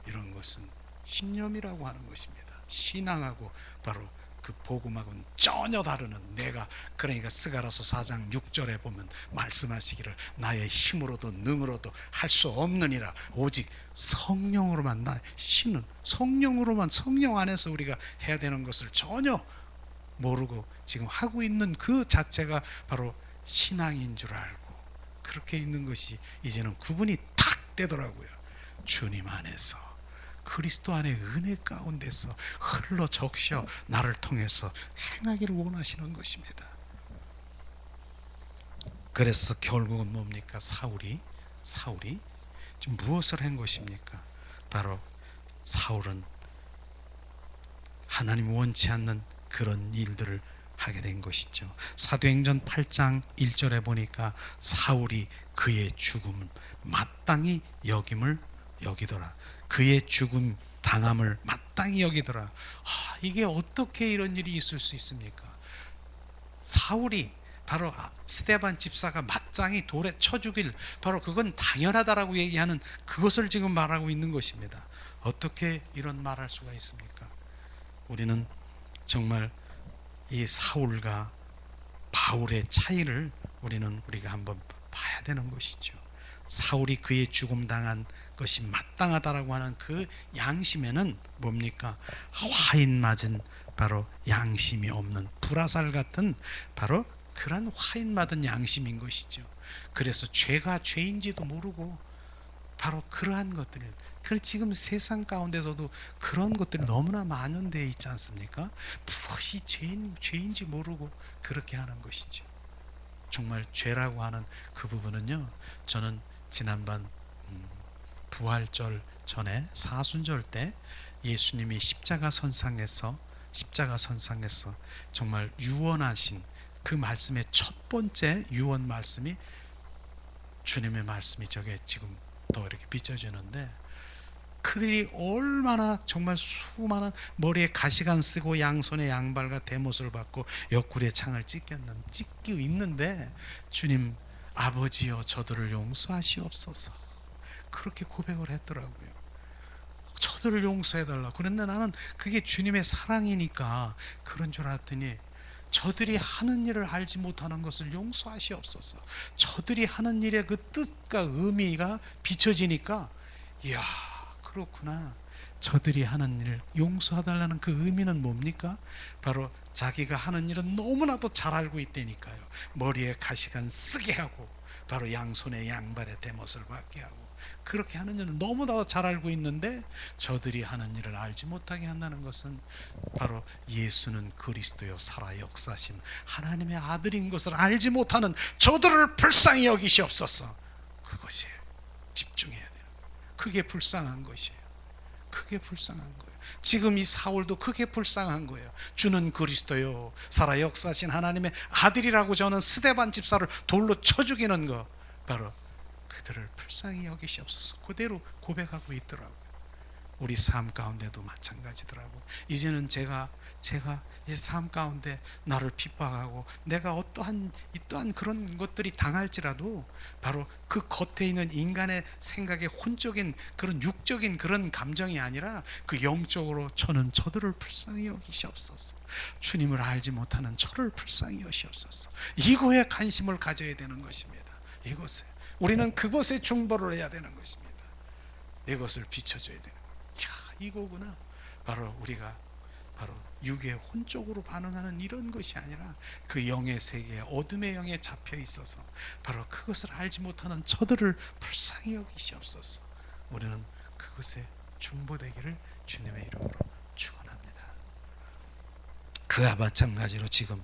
이런 것은 신념이라고 하는 것입니다. 신앙하고 바로 그 복음하고는 전혀 다르는, 내가 그러니까 스가랴서 4장 6절에 보면 말씀하시기를 나의 힘으로도 능으로도 할 수 없느니라, 오직 성령으로만, 나 신은 성령으로만, 성령 안에서 우리가 해야 되는 것을 전혀 모르고 지금 하고 있는 그 자체가 바로 신앙인 줄 알고 그렇게 있는 것이 이제는 구분이 탁 되더라고요. 주님 안에서, 그리스도 안의 은혜 가운데서 흘러 적셔 나를 통해서 행하기를 원하시는 것입니다. 그래서 결국은 뭡니까? 사울이 지금 무엇을 한 것입니까? 바로 사울은 하나님 원치 않는 그런 일들을 하게 된 것이죠. 사도행전 8장 1절에 보니까 사울이 그의 죽음을 마땅히 여기더라. 그의 죽음 당함을 마땅히 여기더라. 이게 어떻게 이런 일이 있을 수 있습니까? 사울이 바로 스데반 집사가 마땅히 돌에 쳐 죽일, 바로 그건 당연하다라고 얘기하는 그것을 지금 말하고 있는 것입니다. 어떻게 이런 말할 수가 있습니까? 우리는 정말 이 사울과 바울의 차이를 우리가 한번 봐야 되는 것이죠. 사울이 그의 죽음 당한 것이 마땅하다라고 하는 그 양심에는 뭡니까? 화인 맞은 바로 양심이 없는 불화살 같은 바로 그런 화인 맞은 양심인 것이죠. 그래서 죄가 죄인지도 모르고 바로 그러한 것들을, 지금 세상 가운데서도 그런 것들이 너무나 만연되어 있지 않습니까? 무엇이 죄인지 모르고 그렇게 하는 것이죠. 정말 죄라고 하는 그 부분은요, 저는 지난번 부활절 전에 사순절 때 예수님이 십자가 선상에서 정말 유언하신 그 말씀의 첫 번째 유언 말씀이, 주님의 말씀이 저게 지금 더 이렇게 비춰지는데, 그들이 얼마나 정말 수많은 머리에 가시관 쓰고 양손에 양발과 대못을 받고 옆구리에 창을 찍고 있는데, 주님 아버지여 저들을 용서하시옵소서 그렇게 고백을 했더라고요. 저들을 용서해달라. 그런데 나는 그게 주님의 사랑이니까 그런 줄 알았더니, 저들이 하는 일을 알지 못하는 것을 용서하시옵소서. 저들이 하는 일의 그 뜻과 의미가 비춰지니까, 이야 그렇구나, 저들이 하는 일을 용서해달라는 그 의미는 뭡니까? 바로 자기가 하는 일은 너무나도 잘 알고 있다니까요. 머리에 가시관 쓰게 하고 바로 양손에 양발에 대못을 받게 하고 그렇게 하는 일을 너무나도 잘 알고 있는데, 저들이 하는 일을 알지 못하게 한다는 것은 바로 예수는 그리스도요 살아 역사심 하나님의 아들인 것을 알지 못하는 저들을 불쌍히 여기시옵소서. 그것이에요. 집중해야 돼요. 그게 불쌍한 것이에요. 그게 불쌍한 거예요. 지금 이 사울도 그게 불쌍한 거예요. 주는 그리스도요 살아 역사하신 하나님의 아들이라고 저는 스데반 집사를 돌로 쳐 죽이는 거, 바로 그들을 불쌍히 여기시옵소서 그대로 고백하고 있더라고요. 우리 삶 가운데도 마찬가지더라고요. 이제는 제가 이 삶 가운데 나를 핍박하고 내가 어떠한 그런 것들이 당할지라도 바로 그 겉에 있는 인간의 생각의 혼적인 그런 육적인 그런 감정이 아니라 그 영적으로 저는 저들을 불쌍히 여기시옵소서. 주님을 알지 못하는 저를 불쌍히 여기시옵소서. 이거에 관심을 가져야 되는 것입니다. 이것에 우리는 그것에 중보를 해야 되는 것입니다. 이것을 비춰줘야 되는 거예요. 이거구나. 바로 우리가 바로 육의 혼적으로 반응하는 이런 것이 아니라 그 영의 세계에 어둠의 영에 잡혀 있어서 바로 그것을 알지 못하는 저들을 불쌍히 여기시옵소서. 우리는 그것에 중보되기를 주님의 이름으로 축원합니다. 그와 마찬가지로 지금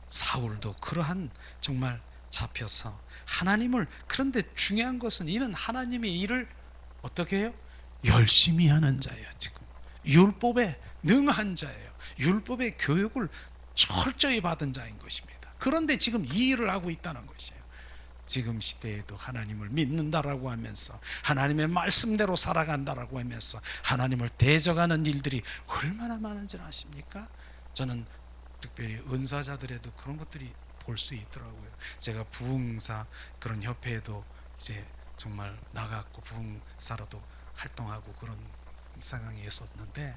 사울도 그러한 정말 잡혀서 하나님을, 그런데 중요한 것은 이는 하나님의 일을 어떻게 해요? 열심히 하는 자예요. 지금 율법에 능한 자예요. 율법의 교육을 철저히 받은 자인 것입니다. 그런데 지금 이 일을 하고 있다는 것이에요. 지금 시대에도 하나님을 믿는다라고 하면서 하나님의 말씀대로 살아간다라고 하면서 하나님을 대적하는 일들이 얼마나 많은지 아십니까? 저는 특별히 은사자들에도 그런 것들이 볼 수 있더라고요. 제가 부흥사 그런 협회에도 이제 정말 나갔고 부흥사로도 활동하고 그런 상황이 있었는데,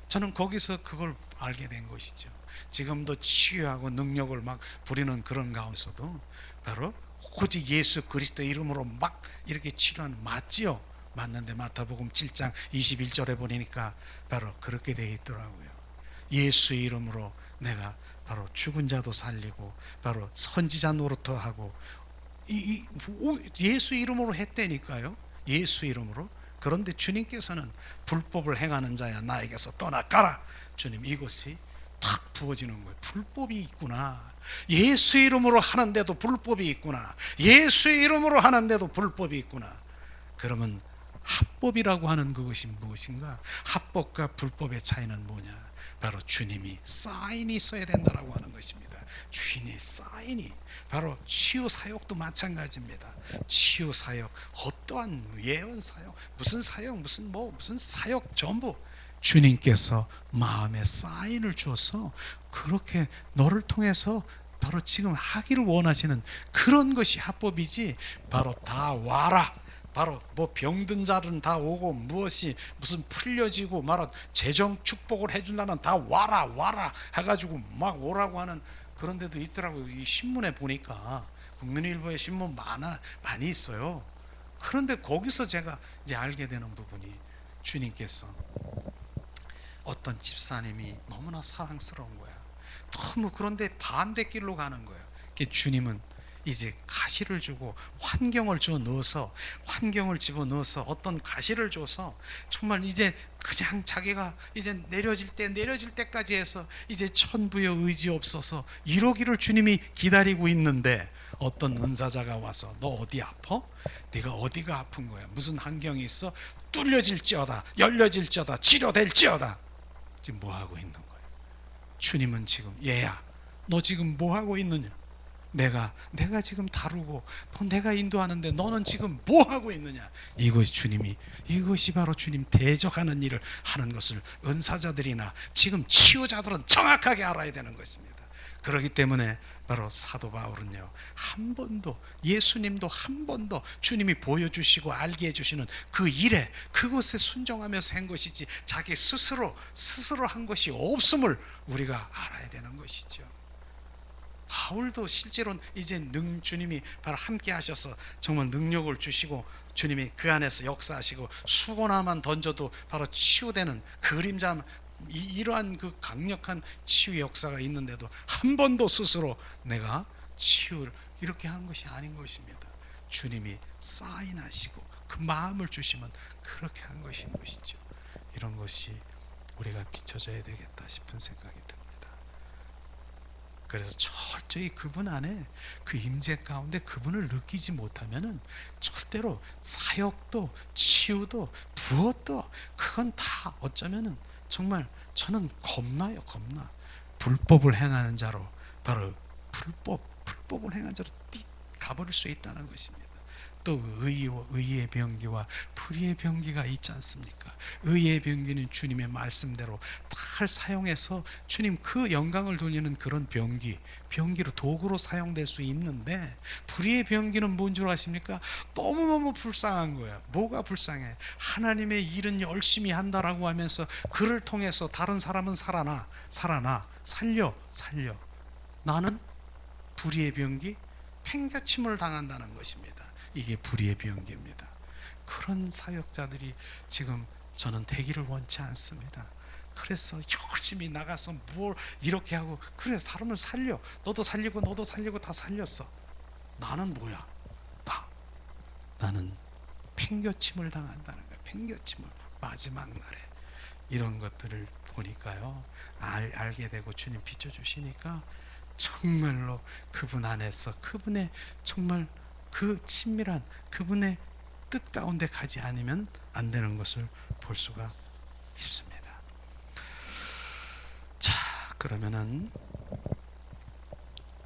저는 거기서 그걸 알게 된 것이죠. 지금도 치유하고 능력을 막 부리는 그런 가운데서도 바로 오직 예수 그리스도의 이름으로 막 이렇게 치료하는, 맞지요? 맞는데 마태복음 7장 21절에 보니까 바로 그렇게 되어 있더라고요. 예수의 이름으로 내가 바로 죽은 자도 살리고 바로 선지자 노릇도 하고 예수 이름으로 했다니까요. 예수 이름으로. 그런데 주님께서는 불법을 행하는 자야 나에게서 떠나가라. 주님, 이것이 탁 부어지는 거예요. 불법이 있구나. 예수 이름으로 하는데도 불법이 있구나. 예수 이름으로 하는데도 불법이 있구나. 그러면 합법이라고 하는 그것이 무엇인가? 합법과 불법의 차이는 뭐냐? 바로 주님이 사인이 있어야 된다라고 하는 것입니다. 주인의 사인이. 바로 치유 사역도 마찬가지입니다. 치유 사역, 어떠한 예언 사역, 무슨 사역, 무슨 사역 전부 주님께서 마음에 사인을 주어서 그렇게 너를 통해서 바로 지금 하기를 원하시는 그런 것이 합법이지, 바로 다 와라, 바로 뭐 병든 자들은 다 오고 무슨 풀려지고 말아 재정 축복을 해준다는 다 와라 해가지고 막 오라고 하는 그런 데도 있더라고요. 이 신문에 보니까 국민일보에 신문 많이 있어요. 그런데 거기서 제가 이제 알게 되는 부분이, 주님께서 어떤 집사님이 너무나 사랑스러운 거야. 너무, 그런데 반대길로 가는 거예요. 주님은 이제 가시를 주고 환경을 집어 넣어서 어떤 가시를 줘서 정말 이제 그냥 자기가 이제 내려질 때까지 해서 이제 천부의 의지 없어서 이러기를 주님이 기다리고 있는데, 어떤 은사자가 와서 너 어디 아파? 네가 어디가 아픈 거야? 무슨 환경이 있어? 뚫려질지어다, 열려질지어다, 치료될지어다. 지금 뭐 하고 있는 거야? 주님은 지금, 얘야 너 지금 뭐 하고 있느냐? 내가 지금 다루고 내가 인도하는데 너는 지금 뭐 하고 있느냐? 이것이 바로 주님 대적하는 일을 하는 것을 은사자들이나 지금 치유자들은 정확하게 알아야 되는 것입니다. 그렇기 때문에 바로 사도 바울은요, 한 번도, 예수님도 한 번도 주님이 보여주시고 알게 해주시는 그 일에, 그것에 순종하면서 한 것이지 자기 스스로 한 것이 없음을 우리가 알아야 되는 것이죠. 바울도 실제로 이제 주님이 바로 함께 하셔서 정말 능력을 주시고 주님이 그 안에서 역사하시고 수고나만 던져도 바로 치유되는 그림자, 이러한 그 강력한 치유 역사가 있는데도 한 번도 스스로 내가 치유를 이렇게 하는 것이 아닌 것입니다. 주님이 사인하시고 그 마음을 주시면 그렇게 한 것이죠. 이런 것이 우리가 비춰져야 되겠다 싶은 생각이 듭니다. 그래서 철저히 그분 안에 그 임재 가운데 그분을 느끼지 못하면은 절대로 사역도 치유도 부엇도 그건 다 어쩌면은 정말 저는 겁나요. 불법을 행하는 자로, 바로 불법을 행하는 자로 가버릴 수 있다는 것입니다. 또 의의 병기와 불의의 병기가 있지 않습니까? 의의 병기는 주님의 말씀대로 잘 사용해서 주님 그 영광을 돌리는 그런 병기로 도구로 사용될 수 있는데, 불의의 병기는 뭔 줄 아십니까? 너무너무 불쌍한 거야. 뭐가 불쌍해? 하나님의 일은 열심히 한다라고 하면서 그를 통해서 다른 사람은 살려. 나는 불의의 병기, 팽개침을 당한다는 것입니다. 이게 불의의 병기입니다. 그런 사역자들이 지금 저는 되기를 원치 않습니다. 그래서 열심히 나가서 뭘 이렇게 하고, 그래 사람을 살려, 너도 살리고 다 살렸어. 나는 뭐야? 나는 팽개침을 당한다는 거야. 팽개침을 마지막 날에. 이런 것들을 보니까요, 알게 되고 주님 비춰주시니까 정말로 그분 안에서 그분의 정말 그 친밀한 그분의 뜻 가운데 가지 않으면 안 되는 것을 볼 수가 있습니다. 자, 그러면은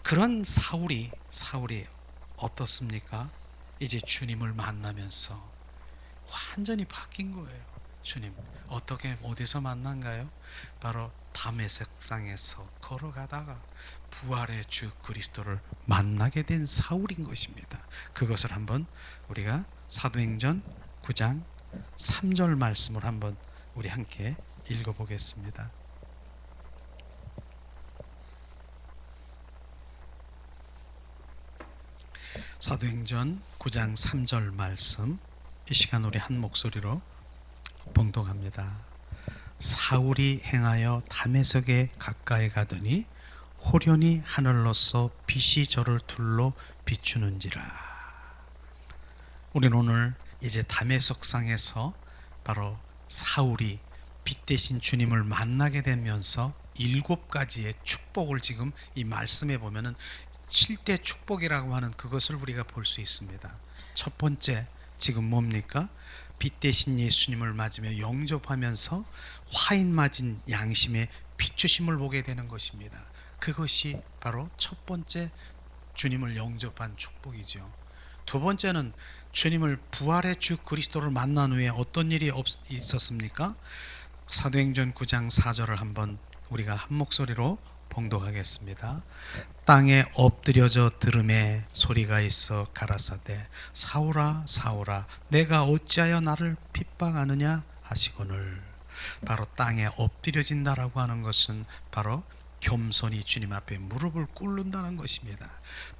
그런 사울이 어떻습니까? 이제 주님을 만나면서 완전히 바뀐 거예요. 주님 어떻게 어디서 만난가요? 바로 다메섹상에서 걸어가다가 부활의 주 그리스도를 만나게 된 사울인 것입니다. 그것을 한번 우리가 사도행전 9장 3절 말씀을 한번 우리 함께 읽어보겠습니다. 사도행전 9장 3절 말씀, 이 시간 우리 한 목소리로 봉독합니다. 사울이 행하여 다메섹에 가까이 가더니 호련히 하늘로서 빛이 저를 둘러 비추는지라. 우리는 오늘 이제 다메섹상에서 바로 사울이 빛 대신 주님을 만나게 되면서 7가지의 축복을 지금 이 말씀에 보면은 7대 축복이라고 하는 그것을 우리가 볼 수 있습니다. 첫 번째, 지금 뭡니까? 빛 대신 예수님을 맞으며 영접하면서 화인 맞은 양심의 비추심을 보게 되는 것입니다. 그것이 바로 첫 번째 주님을 영접한 축복이죠. 두 번째는 주님을 부활의 주 그리스도를 만난 후에 어떤 일이 있었습니까? 사도행전 9장 4절을 한번 우리가 한 목소리로 봉독하겠습니다. 땅에 엎드려져 들음에 소리가 있어 가라사대 사울아 사울아 내가 어찌하여 나를 핍박하느냐 하시거늘. 바로 땅에 엎드려진다라고 하는 것은 바로 겸손히 주님 앞에 무릎을 꿇는다는 것입니다.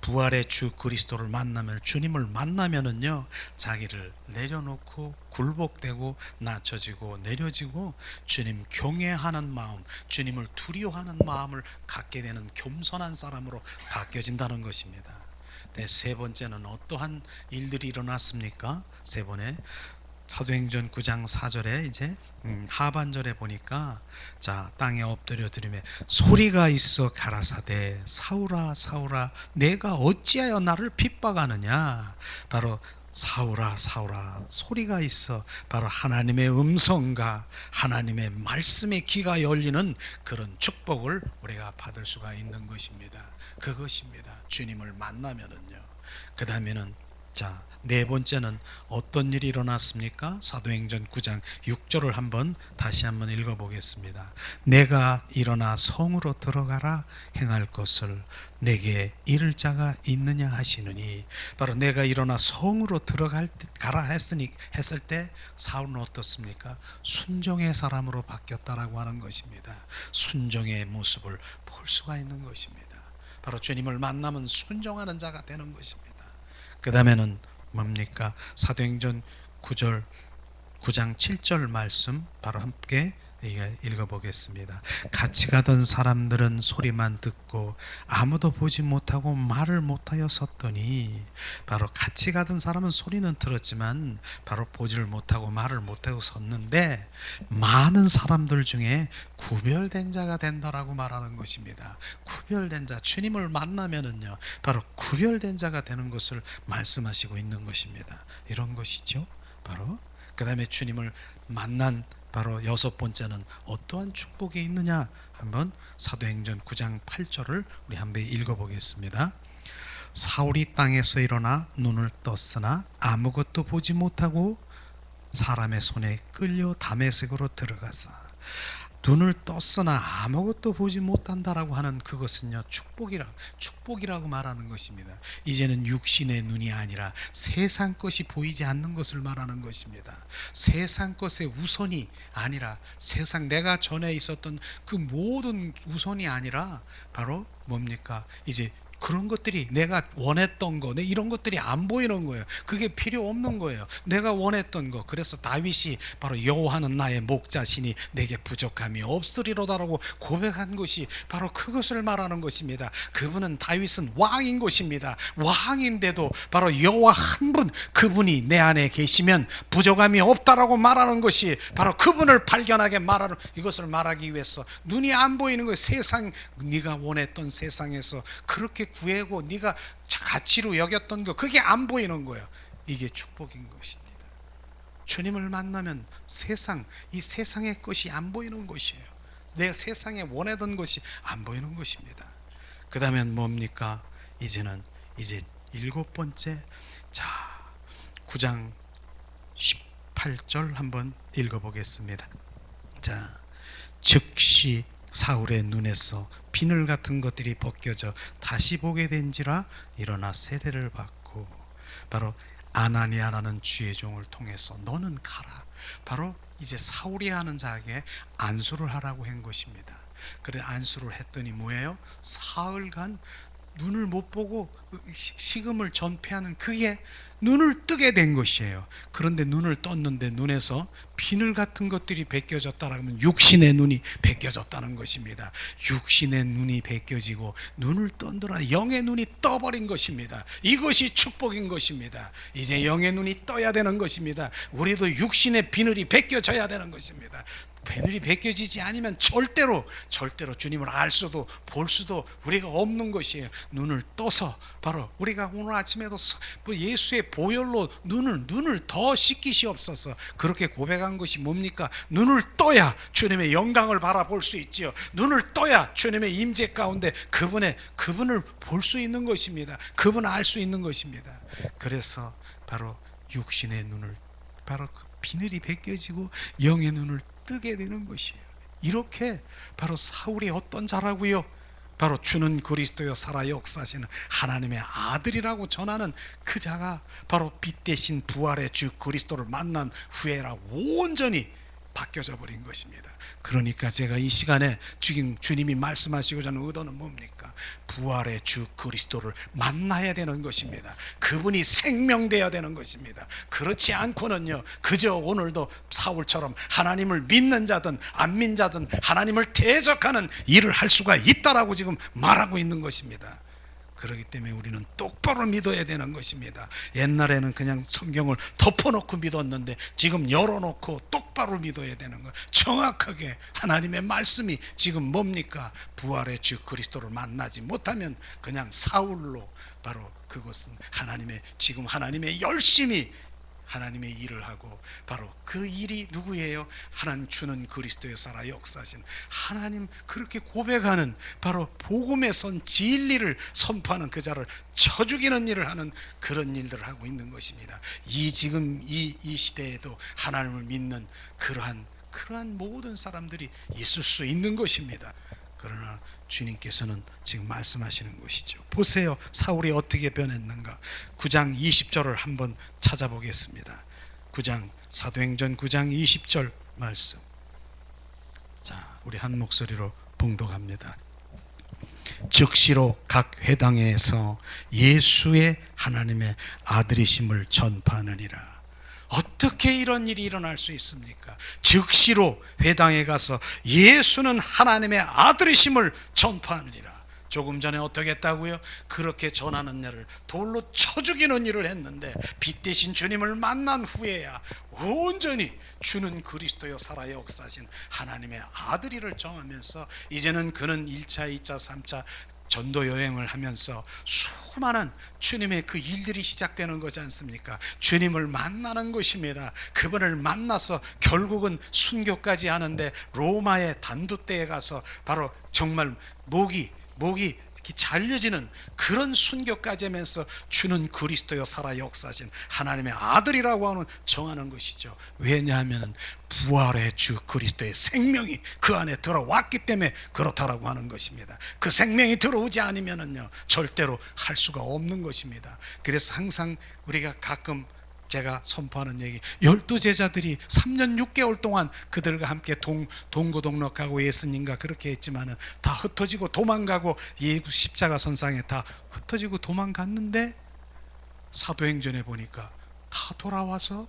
부활의 주 그리스도를 만나면, 주님을 만나면은요, 자기를 내려놓고 굴복되고 낮춰지고 내려지고 주님 경외하는 마음, 주님을 두려워하는 마음을 갖게 되는 겸손한 사람으로 바뀌어진다는 것입니다. 네, 세 번째는 어떠한 일들이 일어났습니까? 세 번에 사도행전 9장 4절에 이제 하반절에 보니까 자 땅에 엎드려 들으며 소리가 있어 가라사대 사울아 사울아 내가 어찌하여 나를 핍박하느냐. 바로 사울아 사울아 소리가 있어 바로 하나님의 음성과 하나님의 말씀의 귀가 열리는 그런 축복을 우리가 받을 수가 있는 것입니다. 그것입니다. 주님을 만나면은요. 그 다음에는 자 네 번째는 어떤 일이 일어났습니까? 사도행전 9장 6절을 다시 한번 읽어보겠습니다. 내가 일어나 성으로 들어가라 행할 것을 내게 이를 자가 있느냐 하시느니. 바로 내가 일어나 성으로 가라 했을 때 사울은 어떻습니까? 순종의 사람으로 바뀌었다라고 하는 것입니다. 순종의 모습을 볼 수가 있는 것입니다. 바로 주님을 만나면 순종하는 자가 되는 것입니다. 그 다음에는 뭡니까? 사도행전 9장 7절 말씀 바로 함께 읽어보겠습니다. 같이 가던 사람들은 소리만 듣고 아무도 보지 못하고 말을 못하여 섰더니. 바로 같이 가던 사람은 소리는 들었지만 바로 보지를 못하고 말을 못하고 섰는데 많은 사람들 중에 구별된 자가 된다라고 말하는 것입니다. 구별된 자, 주님을 만나면은요 바로 구별된 자가 되는 것을 말씀하시고 있는 것입니다. 이런 것이죠. 바로 그 다음에 주님을 만난 바로 여섯 번째는 어떠한 축복이 있느냐. 한번 사도행전 9장 8절을 우리 한번 읽어보겠습니다. 사울이 땅에서 일어나 눈을 떴으나 아무것도 보지 못하고 사람의 손에 끌려 다메섹으로 들어가서. 눈을 떴으나 아무것도 보지 못한다라고 하는 그것은요 축복이라고 말하는 것입니다. 이제는 육신의 눈이 아니라 세상 것이 보이지 않는 것을 말하는 것입니다. 세상 것의 우선이 아니라 세상 내가 전에 있었던 그 모든 우선이 아니라 바로 뭡니까? 이제 그런 것들이 내가 원했던 거, 이런 것들이 안 보이는 거예요. 그게 필요 없는 거예요. 내가 원했던 거. 그래서 다윗이 바로 여호와는 나의 목자시니 내게 부족함이 없으리로다라고 고백한 것이 바로 그것을 말하는 것입니다. 그분은 다윗은 왕인 것입니다. 왕인데도 바로 여호와 한 분, 그분이 내 안에 계시면 부족함이 없다라고 말하는 것이 바로 그분을 발견하게 말하는, 이것을 말하기 위해서 눈이 안 보이는 거예요. 세상, 네가 원했던 세상에서 그렇게 구하고 네가 가치로 여겼던 거, 그게 안 보이는 거예요. 이게 축복인 것입니다. 주님을 만나면 이 세상의 것이 안 보이는 것이에요. 내가 세상에 원하던 것이 안 보이는 것입니다. 그 다음엔 뭡니까? 이제 일곱 번째, 자 9장 18절 한번 읽어보겠습니다. 자 즉시 사울의 눈에서 비늘 같은 것들이 벗겨져 다시 보게 된지라 일어나 세례를 받고. 바로 아나니아라는 주의 종을 통해서 너는 가라, 바로 이제 사울이 하는 자에게 안수를 하라고 한 것입니다. 그래 안수를 했더니 뭐예요? 사흘간 눈을 못 보고 식음을 전폐하는, 그게 눈을 뜨게 된 것이에요. 그런데 눈을 떴는데 눈에서 비늘 같은 것들이 벗겨졌다라면 육신의 눈이 벗겨졌다는 것입니다. 육신의 눈이 벗겨지고 눈을 떴더라 영의 눈이 떠버린 것입니다. 이것이 축복인 것입니다. 이제 영의 눈이 떠야 되는 것입니다. 우리도 육신의 비늘이 벗겨져야 되는 것입니다. 비늘이 벗겨지지 않으면 절대로 주님을 알 수도 볼 수도 우리가 없는 것이에요. 눈을 떠서 바로 우리가 오늘 아침에도 예수의 보혈로 눈을 더 씻기시옵소서 그렇게 고백한 것이 뭡니까? 눈을 떠야 주님의 영광을 바라볼 수 있지요. 눈을 떠야 주님의 임재 가운데 그분을 볼 수 있는 것입니다. 그분을 알 수 있는 것입니다. 그래서 바로 육신의 눈을, 바로 그 비늘이 벗겨지고 영의 눈을 뜨게 되는 것이에요. 이렇게 바로 사울이 어떤 자라고요? 바로 주는 그리스도여 살아 역사하시는 하나님의 아들이라고 전하는 그 자가 바로 빛 대신 부활의 주 그리스도를 만난 후에라 온전히 바뀌어져 버린 것입니다. 그러니까 제가 이 시간에 지금 주님이 말씀하시고자 하는 의도는 뭡니까? 부활의 주 그리스도를 만나야 되는 것입니다. 그분이 생명되어야 되는 것입니다. 그렇지 않고는요, 그저 오늘도 사울처럼 하나님을 믿는 자든 안 믿는 자든 하나님을 대적하는 일을 할 수가 있다라고 지금 말하고 있는 것입니다. 그렇기 때문에 우리는 똑바로 믿어야 되는 것입니다. 옛날에는 그냥 성경을 덮어놓고 믿었는데 지금 열어놓고 똑바로 믿어야 되는 것. 정확하게 하나님의 말씀이 지금 뭡니까? 부활의 주 그리스도를 만나지 못하면 그냥 사울로, 바로 그것은 지금 하나님의 열심히 하나님의 일을 하고, 바로 그 일이 누구예요? 하나님 주는 그리스도의 살아 역사하신 하나님, 그렇게 고백하는 바로 복음의 선 진리를 선포하는 그 자를 쳐 죽이는 일을 하는 그런 일들을 하고 있는 것입니다. 지금 이 시대에도 하나님을 믿는 그러한 모든 사람들이 있을 수 있는 것입니다. 그러나 주님께서는 지금 말씀하시는 것이죠. 보세요, 사울이 어떻게 변했는가. 9장 20절을 한번 찾아보겠습니다. 사도행전 9장 20절 말씀. 자, 우리 한 목소리로 봉독합니다. 즉시로 각 회당에서 예수의 하나님의 아들이심을 전파하느니라. 어떻게 이런 일이 일어날 수 있습니까? 즉시로 회당에 가서 예수는 하나님의 아들이심을 전파하느니라. 조금 전에 어떻게 했다고요? 그렇게 전하는 일을 돌로 쳐 죽이는 일을 했는데 빛 대신 주님을 만난 후에야 온전히 주는 그리스도여 살아 역사하신 하나님의 아들이를 정하면서 이제는 그는 1차, 2차, 3차 전도 여행을 하면서 수많은 주님의 그 일들이 시작되는 거지 않습니까? 주님을 만나는 것입니다. 그분을 만나서 결국은 순교까지 하는데 로마의 단두대에 가서 바로 정말 목이 이렇게 잘려지는 그런 순교까지 하면서 주는 그리스도여 살아 역사하신 하나님의 아들이라고 하는 정하는 것이죠. 왜냐하면 부활의 주 그리스도의 생명이 그 안에 들어왔기 때문에 그렇다라고 하는 것입니다. 그 생명이 들어오지 않으면은요 절대로 할 수가 없는 것입니다. 그래서 항상 우리가 가끔 제가 선포하는 얘기, 12제자들이 3년 6개월 동안 그들과 함께 동고동락하고 예수님과 그렇게 했지만은 다 흩어지고 도망가고 예수 십자가 선상에 다 흩어지고 도망갔는데 사도행전에 보니까 다 돌아와서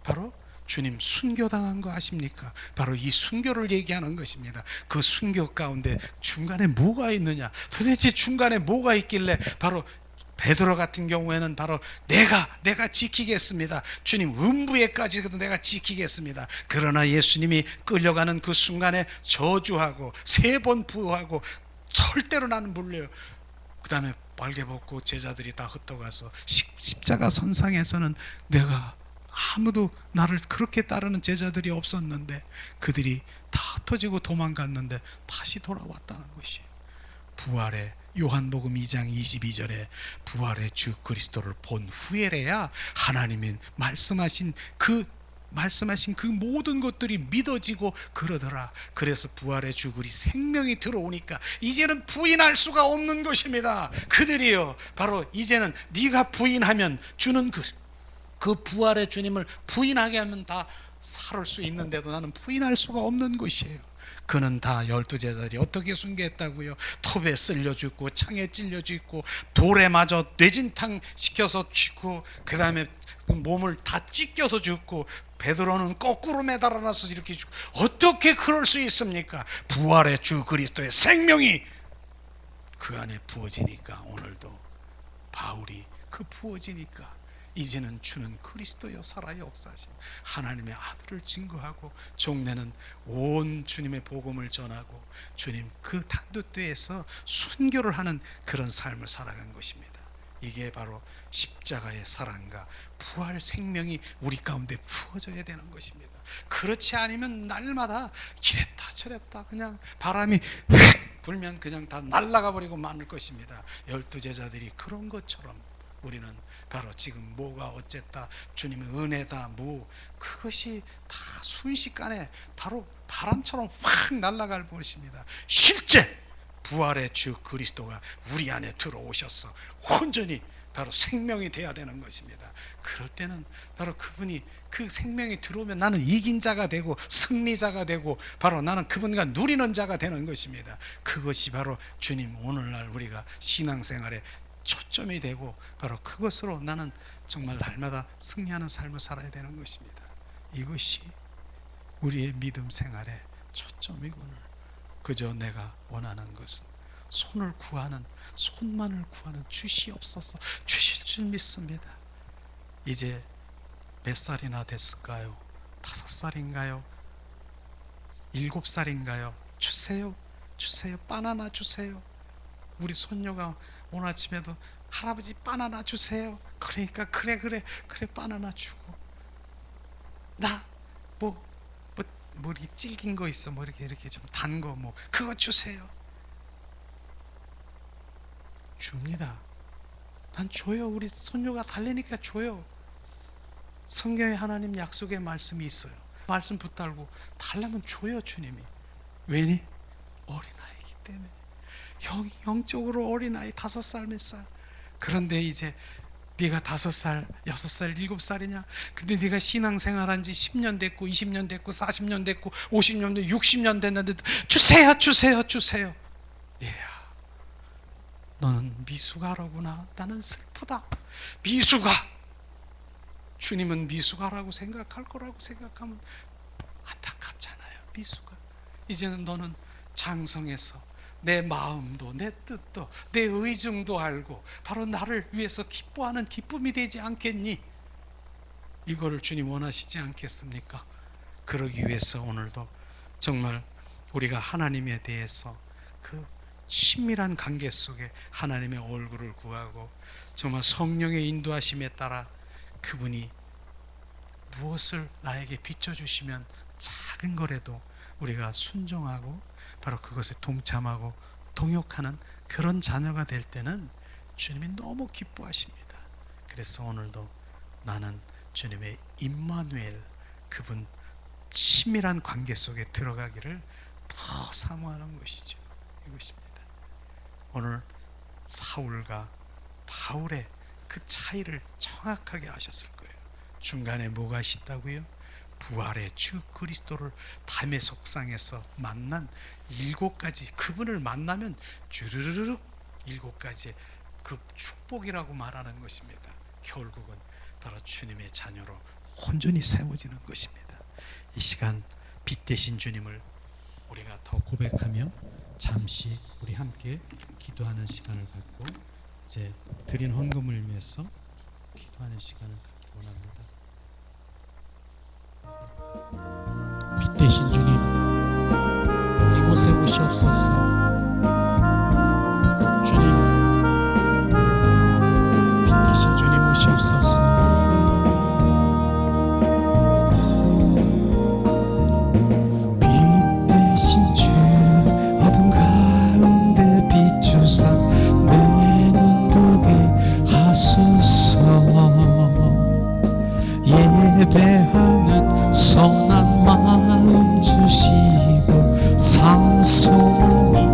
바로 주님 순교당한 거 아십니까? 바로 이 순교를 얘기하는 것입니다. 그 순교 가운데 중간에 뭐가 있느냐? 도대체 중간에 뭐가 있길래 바로 베드로 같은 경우에는 바로 내가 지키겠습니다. 주님 음부에까지도 내가 지키겠습니다. 그러나 예수님이 끌려가는 그 순간에 저주하고 3번 부하고 절대로 나는 물려요. 그 다음에 빨개 벗고 제자들이 다 흩어가서 십자가 선상에서는 내가 아무도 나를 그렇게 따르는 제자들이 없었는데 그들이 다 흩어지고 도망갔는데 다시 돌아왔다는 것이에요. 부활의 요한복음 2장 22절에 부활의 주 그리스도를 본 후에래야 하나님이 말씀하신 그 모든 것들이 믿어지고 그러더라. 그래서 부활의 주 그리 생명이 들어오니까 이제는 부인할 수가 없는 것입니다. 그들이요 바로 이제는 네가 부인하면 주는 그 부활의 주님을 부인하게 하면 다 살을 수 있는데도 나는 부인할 수가 없는 것이에요. 그는 다 12제자들이 어떻게 순교했다고요? 톱에 쓸려 죽고 창에 찔려 죽고 돌에 맞아 뇌진탕 시켜서 죽고 그 다음에 몸을 다 찢겨서 죽고 베드로는 거꾸로 매달아놔서 이렇게 죽고 어떻게 그럴 수 있습니까? 부활의 주 그리스도의 생명이 그 안에 부어지니까 오늘도 바울이 그 부어지니까 이제는 주는 그리스도여 살아 역사하심 하나님의 아들을 증거하고 종래는 온 주님의 복음을 전하고 주님 그 단두대에서 순교를 하는 그런 삶을 살아간 것입니다. 이게 바로 십자가의 사랑과 부활 생명이 우리 가운데 부어져야 되는 것입니다. 그렇지 않으면 날마다 이랬다 저랬다 그냥 바람이 불면 그냥 다 날아가 버리고 마는 것입니다. 12제자들이 그런 것처럼 우리는 바로 지금 뭐가 어쨌다 주님의 은혜다 뭐 그것이 다 순식간에 바로 바람처럼 확 날아갈 것입니다. 실제 부활의 주 그리스도가 우리 안에 들어오셔서 온전히 바로 생명이 돼야 되는 것입니다. 그럴 때는 바로 그분이 그 생명이 들어오면 나는 이긴 자가 되고 승리자가 되고 바로 나는 그분과 누리는 자가 되는 것입니다. 그것이 바로 주님 오늘날 우리가 신앙생활에 초점이 되고 바로 그것으로 나는 정말 날마다 승리하는 삶을 살아야 되는 것입니다. 이것이 우리의 믿음 생활의 초점이구나. 그저 내가 원하는 것은 손을 구하는 손만을 구하는 주시옵소서 주실 줄 믿습니다. 이제 몇 살이나 됐을까요? 5살인가요? 7살인가요? 주세요 주세요 바나나 주세요. 우리 손녀가 오늘 아침에도 할아버지 바나나 주세요. 그러니까 그래 바나나 주고 나 뭐 이렇게 질긴 거 있어 뭐 이렇게 좀 단 거 뭐 그거 주세요. 줍니다. 난 줘요. 우리 손녀가 달래니까 줘요. 성경에 하나님 약속의 말씀이 있어요. 말씀 붙들고 달라면 줘요. 주님이. 왜니? 어린아이기 때문에. 영적으로 어린아이 5살 몇 살. 그런데 이제 네가 5살, 6살, 7살이냐? 근데 네가 신앙생활한 지 10년 됐고 20년 됐고 40년 됐고 50년 됐고 60년 됐는데 주세요. 얘야 너는 미숙아라구나. 나는 슬프다. 미숙아. 주님은 미숙아라고 생각할 거라고 생각하면 안타깝잖아요. 미숙아. 이제는 너는 장성해서 내 마음도 내 뜻도 내 의중도 알고 바로 나를 위해서 기뻐하는 기쁨이 되지 않겠니? 이거를 주님 원하시지 않겠습니까? 그러기 위해서 오늘도 정말 우리가 하나님에 대해서 그 친밀한 관계 속에 하나님의 얼굴을 구하고 정말 성령의 인도하심에 따라 그분이 무엇을 나에게 비춰주시면 작은 거라도 우리가 순종하고 바로 그것에 동참하고 동역하는 그런 자녀가 될 때는 주님이 너무 기뻐하십니다. 그래서 오늘도 나는 주님의 임마누엘 그분 친밀한 관계 속에 들어가기를 더 사모하는 것이죠. 이것입니다. 오늘 사울과 바울의 그 차이를 정확하게 아셨을 거예요. 중간에 뭐가 있다고요? 부활의 주 그리스도를 담의 속상에서 만난 7가지 그분을 만나면 주르르륵 7가지 그 축복이라고 말하는 것입니다. 결국은 바로 주님의 자녀로 온전히 세워지는 것입니다. 이 시간 빛 되신 주님을 우리가 더 고백하며 잠시 우리 함께 기도하는 시간을 갖고 이제 드린 헌금을 위해서 기도하는 시간을 갖기 원합니다. 빛 되신 주님 이곳에 오시옵소서. 주님 빛 되신 주님 오시옵소서. 빛 되신 주 어둠 가운데 비추사 내 눈 보게 하소서. 예배하는 선한 마음 주시고 상소하니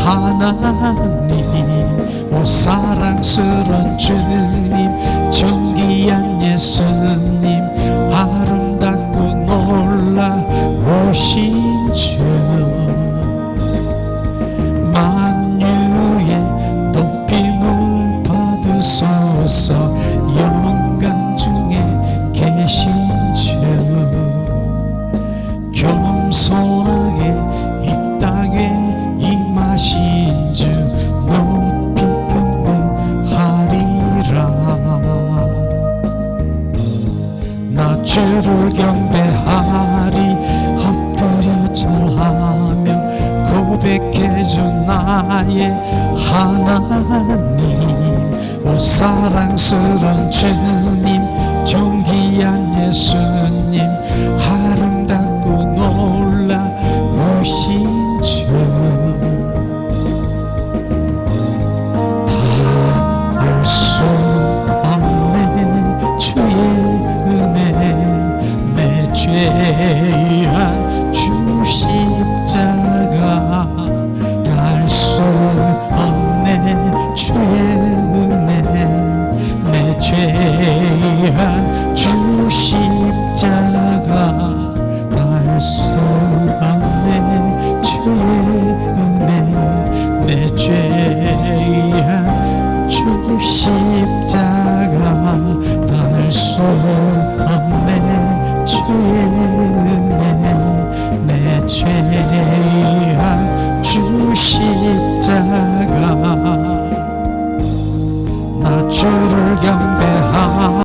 하나님, 오 사랑스런 주님, 존귀한 예수님, 아름답고 놀라우신 주, 만유의 높임을 받으소서. 영광 중에 계신 주, 겸손하게 이 땅에 임하신 주, 높이 경배하리라. 나 주를 경배하리, 엎드려 절하며 고백해줘 나의 하나님, 오 사랑스런 주님, 존귀한 예수님, 아름답고 놀라우신 주, 다 알 수 없네 주의 은혜, 내 죄한 주 십자가, 알 수 없네 주의 은혜, 내 죄한 주 십자가, 알 수 없네 주의 은혜, 내 죄